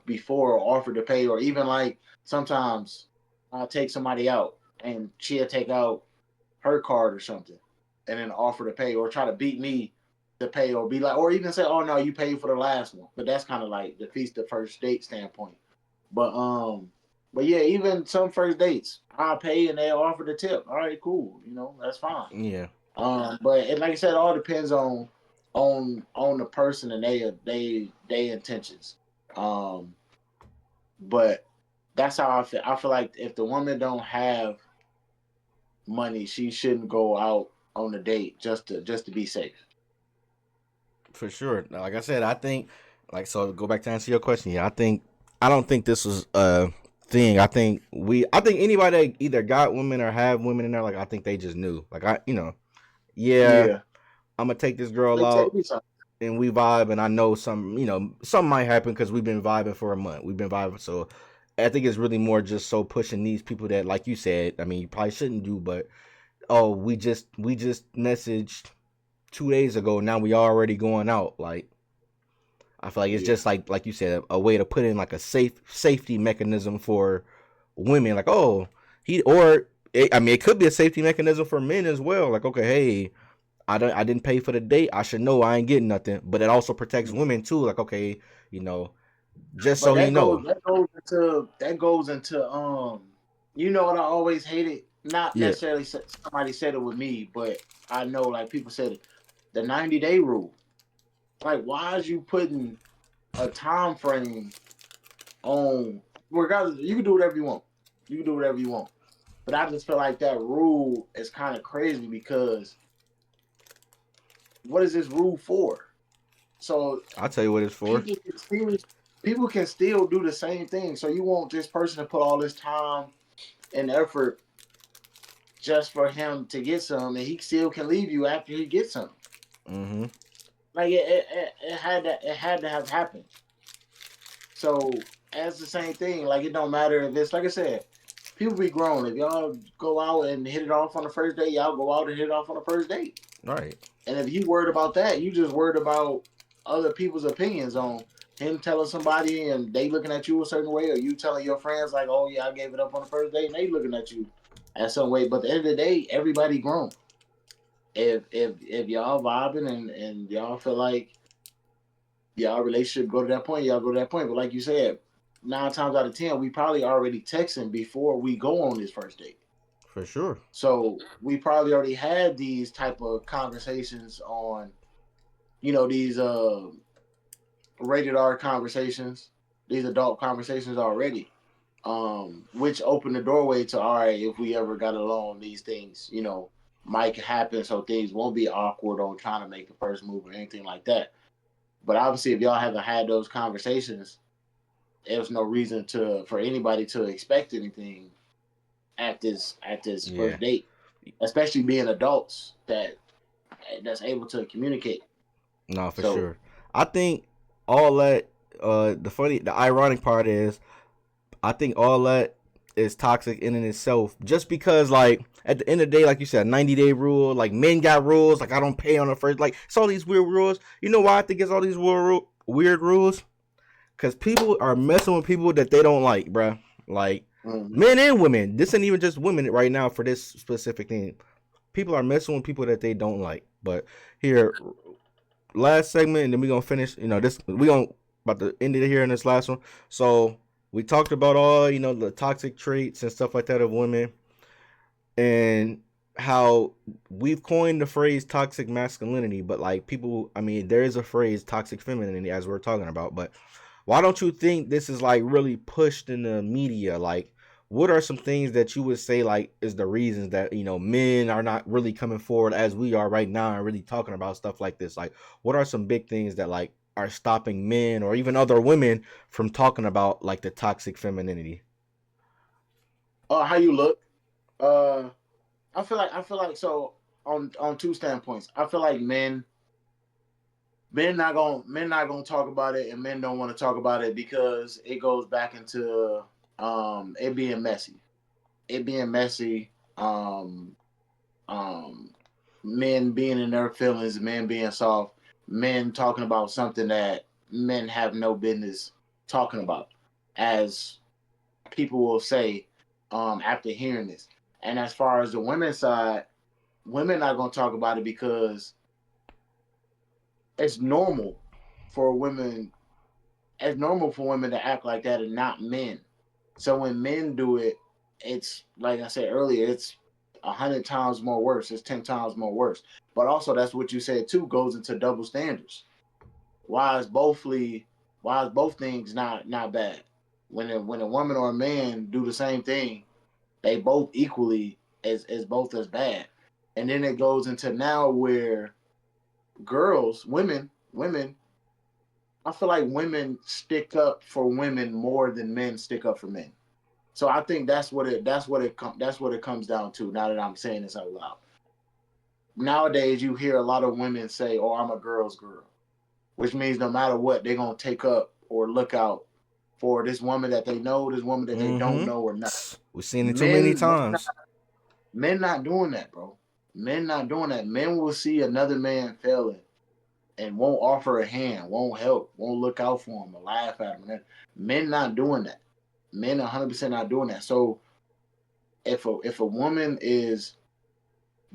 before, or offered to pay, or even, like, sometimes I'll take somebody out and she'll take out her card or something, and then offer to pay, or try to beat me to pay, or be like, or even say, oh no, you paid for the last one. But that's kind of like defeats the first date standpoint. But but yeah, even some first dates, I'll pay and they'll offer the tip. All right, cool. That's fine. Yeah. But like I said, it all depends on the person and they intentions. Um, but that's how I feel. I feel like if the woman don't have money, she shouldn't go out on a date just to be safe. For sure. Like I said, I think Like, so go back to answer your question. Yeah, I don't think this was a thing. I think anybody that either got women or have women in there, like I think they just knew. Like yeah, Yeah, I'm gonna take this girl let me tell out you something. and we vibe, and I know something might happen because we've been vibing for a month. We've been vibing, so I think it's really more just so pushing these people that, like you said, I mean, you probably shouldn't do, but oh, we just messaged 2 days ago. Now we already going out. Like, I feel like it's Yeah, just like you said, a way to put in like a safety mechanism for women. Like, oh, I mean, it could be a safety mechanism for men as well. Like, okay, hey, I didn't pay for the date. I should know I ain't getting nothing. But it also protects women too. Like, okay, you know, just but so he know. that goes into you know what I always hated. Not Yeah, necessarily somebody said it with me, but I know like people said it. The 90-day rule. Like, why is you putting a time frame on? Regardless, you can do whatever you want. You can do whatever you want. But I just feel like that rule is kind of crazy because what is this rule for? So I'll tell you what it's for. people can still people can still do the same thing. So you want this person to put all this time and effort just for him to get some, and he still can leave you after he gets some. Mm-hmm. Like it had to have happened. So that's the same thing. Like it don't matter if it's like I said, people be grown. If y'all go out and hit it off on the first date, y'all go out and hit it off on the first date. All right. And if you worried about that, you just worried about other people's opinions on him telling somebody and they looking at you a certain way, or you telling your friends like, "Oh yeah, I gave it up on the first date," and they looking at you at some way. But at the end of the day, everybody grown. If y'all vibing and y'all feel like y'all relationship go to that point, y'all go to that point. But like you said, 9 times out of 10, we probably already texting before we go on this first date. For sure. So we probably already had these type of conversations on, these rated R conversations, these adult conversations already. Which opened the doorway to all right, if we ever got along, these things, might happen, so things won't be awkward on trying to make the first move or anything like that. But obviously, if y'all haven't had those conversations, there's no reason for anybody to expect anything at this Yeah. first date, especially being adults that's able to communicate. No, for So, sure. I think all that. The ironic part is, I think all that is toxic in and itself. Just because, like, at the end of the day, like you said, 90-day rule. Like, men got rules. Like, I don't pay on the first. Like, it's all these weird rules. You know why I think it's all these weird rules? Because people are messing with people that they don't like, bruh. Like, mm-hmm. men and women. This ain't even just women right now for this specific thing. People are messing with people that they don't like. But here, last segment, and then we gonna finish. This we gonna about to end it here in this last one. So we talked about all the toxic traits and stuff like that of women, and how we've coined the phrase toxic masculinity. But like people, I mean, there is a phrase toxic femininity as we're talking about. But why don't you think this is like really pushed in the media? Like, what are some things that you would say like is the reasons that men are not really coming forward as we are right now and really talking about stuff like this? Like, what are some big things that like are stopping men or even other women from talking about like the toxic femininity? How you look? Uh, I feel like so on two standpoints. I feel like men not gonna talk about it, and men don't want to talk about it because it goes back into it being messy. It being messy. Um, Men being in their feelings, men being soft, men talking about something that men have no business talking about, as people will say after hearing this. And as far as the women's side, women not gonna talk about it because it's normal for women. It's normal for women to act like that and not men. So when men do it, it's like I said earlier, it's 100 times more worse. It's 10 times more worse. But also, that's what you said too. Goes into double standards. Why is both things not bad? When a woman or a man do the same thing, they both equally as both as bad. And then it goes into now where women I feel like women stick up for women more than men stick up for men. So I think that's what it comes down to. Now that I'm saying this out loud, nowadays you hear a lot of women say, "Oh, I'm a girl's girl," which means no matter what, they're gonna take up or look out for this woman that they know, this woman that they don't Mm-hmm. know or not. We've seen it too many Men, times. not doing that, bro. Men not doing that. Men will see another man failing and won't offer a hand, won't help, won't look out for him, or laugh at him. Men not doing that. Men 100% not doing that. So if a woman is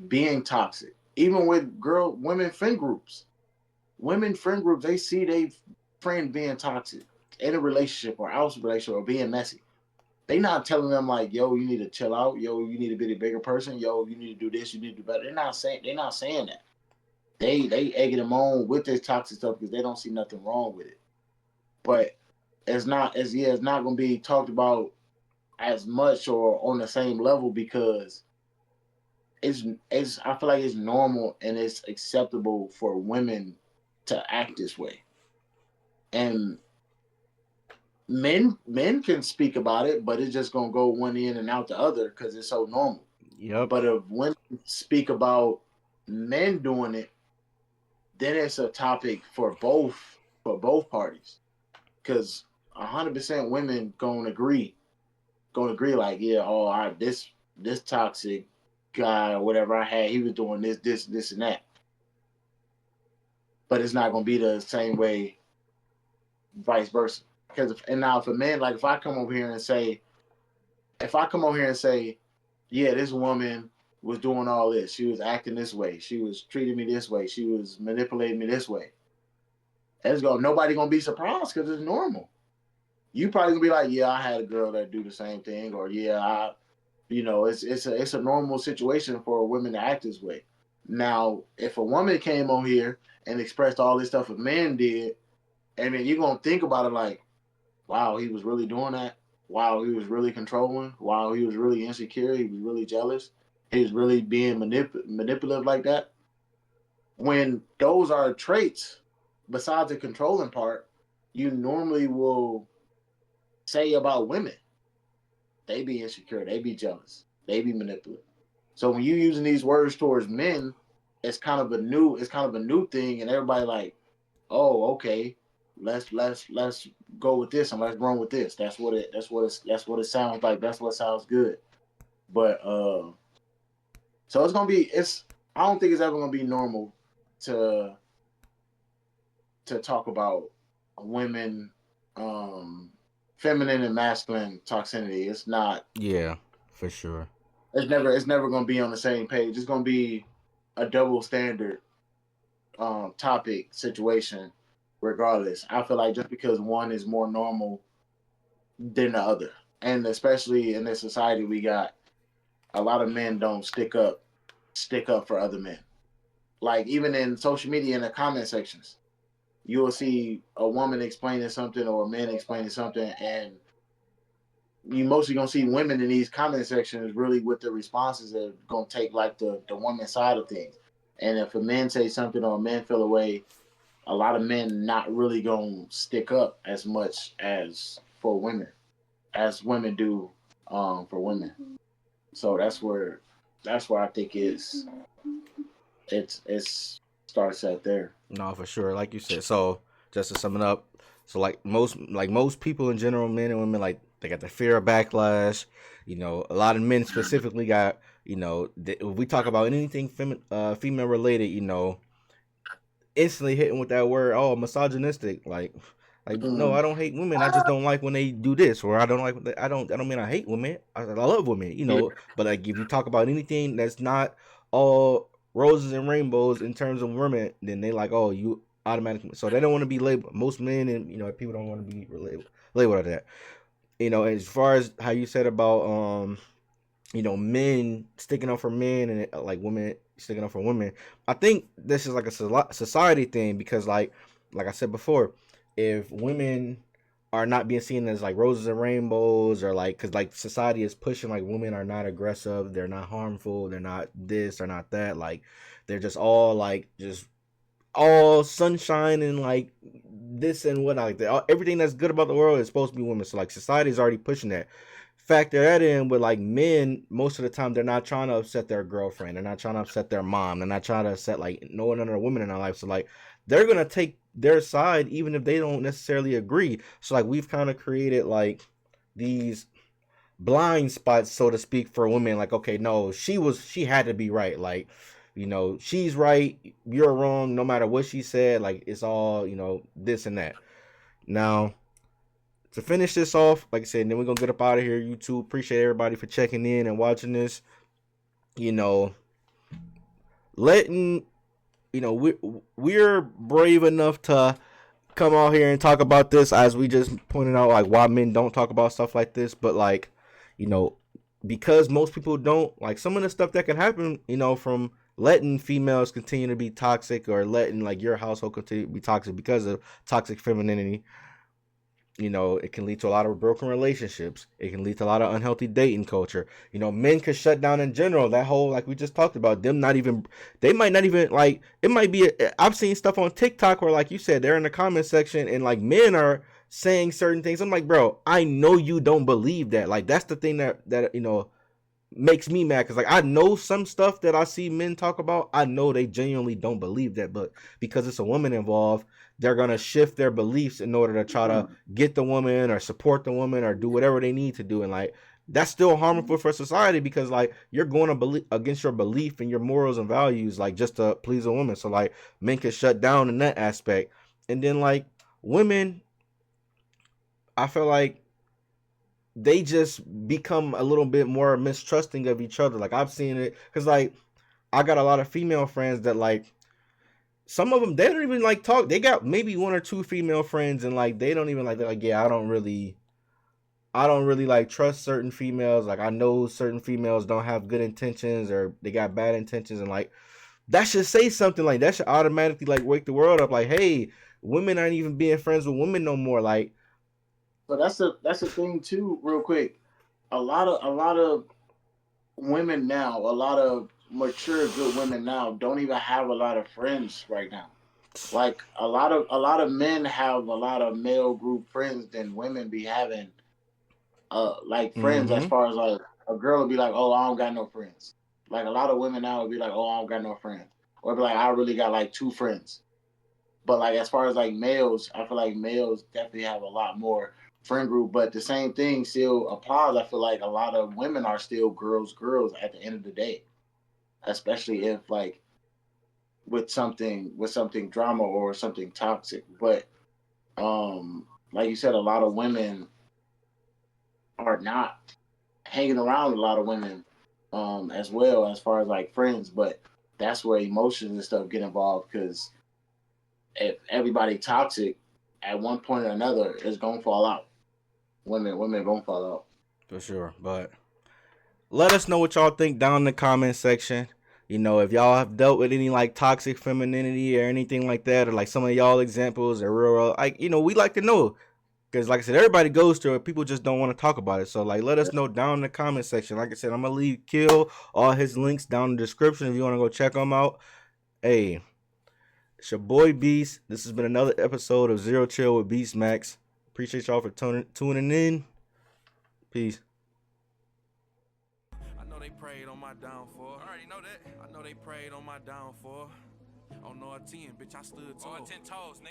being toxic, even with women friend groups, they see they friend being toxic in a relationship or outside relationship or being messy. They not telling them like, yo, you need to chill out, yo, you need to be a bigger person, yo, you need to do this, you need to do better. They're not saying that. They egging them on with this toxic stuff because they don't see nothing wrong with it. But it's not gonna be talked about as much or on the same level because it's I feel like it's normal and it's acceptable for women to act this way. And men can speak about it, but it's just gonna go one end and out the other because it's so normal. Yep. But if women speak about men doing it, then it's a topic for both parties. Because 100% women gonna agree like, yeah, oh, this toxic guy or whatever I had, he was doing this and that. But it's not gonna be the same way, vice versa. Because and now for men, like if I come over here and say, yeah, this woman was doing all this, she was acting this way, she was treating me this way, she was manipulating me this way. Nobody gonna be surprised because it's normal. You probably gonna be like, yeah, I had a girl that do the same thing, or yeah, it's a normal situation for a woman to act this way. Now, if a woman came on here and expressed all this stuff a man did, I mean, you're gonna think about it like, wow, he was really doing that. Wow, he was really controlling. Wow, he was really insecure. He was really jealous. He was really being manipulative like that. When those are traits, besides the controlling part, you normally will say about women. They be insecure, they be jealous, they be manipulative. So when you using these words towards men, it's kind of a new thing, and everybody like, oh, okay, let's go with this and let's run with this. That's what it sounds like. That's what sounds good. But so it's I don't think it's ever gonna be normal to talk about women, um, feminine and masculine toxicity. It's not. Yeah, for sure. It's never gonna be on the same page. It's gonna be a double standard topic situation regardless. I feel like just because one is more normal than the other. And especially in this society we got, a lot of men don't stick up for other men. Like even in social media in the comment sections, you will see a woman explaining something or a man explaining something, and you mostly gonna see women in these comment sections really with the responses that are gonna take like the woman side of things. And if a man say something or a man feel away, a lot of men not really gonna stick up as much as women do for women. So that's where I think it's starts at there. No, for sure. Like you said. So just to sum it up, so like most people in general, men and women, like they got the fear of backlash. A lot of men specifically got. If we talk about anything female related, instantly hitting with that word, oh, misogynistic. Like no, Mm. I don't hate women. I just don't like when they do this, or I don't like. I don't mean I hate women. I love women. Yeah. But like if you talk about anything that's not all roses and rainbows in terms of women, then they like, oh, you automatically. So they don't want to be labeled. Most men and people don't want to be labeled like that. As far as how you said about men sticking up for men and like women sticking up for women. I think this is like a society thing because like I said before, if women are not being seen as like roses and rainbows or like because like society is pushing like women are not aggressive, they're not harmful, they're not this, they're not that, like they're just all like just all sunshine and like this and whatnot. Like everything that's good about the world is supposed to be women. So like society is already pushing that. Factor that in with like men. Most of the time, they're not trying to upset their girlfriend. They're not trying to upset their mom. They're not trying to upset like no one other women in their life. So like they're gonna take their side even if they don't necessarily agree. So like we've kind of created like these blind spots, so to speak, for women. Like, okay, no, she had to be right. Like, she's right, you're wrong, no matter what she said. Like, it's all, this and that. Now, to finish this off, like I said, then we're gonna get up out of here. YouTube, appreciate everybody for checking in and watching this. You know, letting we're brave enough to come out here and talk about this, as we just pointed out, like why men don't talk about stuff like this. But like, you know, because most people don't, like, some of the stuff that can happen, from letting females continue to be toxic, or letting like your household continue to be toxic because of toxic femininity. It can lead to a lot of broken relationships. It can lead to a lot of unhealthy dating culture. Men could shut down in general. That whole, like we just talked about, they might not even, like, it might be, I've seen stuff on TikTok where, like you said, they're in the comment section and like men are saying certain things. I'm like, bro, I know you don't believe that. Like, that's the thing that makes me mad, because like I know some stuff that I see men talk about, I know they genuinely don't believe that, but because it's a woman involved, they're gonna shift their beliefs in order to try to get the woman or support the woman or do whatever they need to do. And like, that's still harmful for society, because like you're going to believe against your belief and your morals and values, like just to please a woman. So like men can shut down in that aspect. And then like women, I feel like they just become a little bit more mistrusting of each other. Like, I've seen it, because like I got a lot of female friends that, like, some of them, they don't even like talk. They got maybe one or two female friends, and like they don't even like, they're like, yeah, I don't really like trust certain females. Like, I know certain females don't have good intentions, or they got bad intentions. And like, that should say something. Like, that should automatically like wake the world up. Like, hey, women aren't even being friends with women no more. Like, But that's the thing too, real quick. A lot of women now, a lot of mature good women now don't even have a lot of friends right now. Like a lot of men have a lot of male group friends than women be having like friends, as mm-hmm. far as like a girl would be like, oh, I don't got no friends. Like a lot of women now would be like, oh, I don't got no friends. Or be like, I really got like two friends. But like as far as like males, I feel like males definitely have a lot more friend group. But the same thing still applies. I feel like a lot of women are still girls at the end of the day, especially if like with something drama or something toxic. But like you said, a lot of women are not hanging around a lot of women as well, as far as like friends. But that's where emotions and stuff get involved, because if everybody toxic, at one point or another, it's gonna fall out. Women gonna fall out. For sure. But let us know what y'all think down in the comment section. If y'all have dealt with any like toxic femininity or anything like that, or like some of y'all examples are real, like, we like to know. Because like I said, everybody goes through it. People just don't want to talk about it. So like, let us know down in the comment section. Like I said, I'm gonna leave Kill all his links down in the description if you want to go check them out. Hey, it's your boy Beast. This has been another episode of Zero Chill with BeastMax. Appreciate y'all for tuning in. Peace. I know they prayed on my downfall. I already know that. I know they prayed on my downfall. On no 10, bitch, I stood tall. 10 toes, nigga.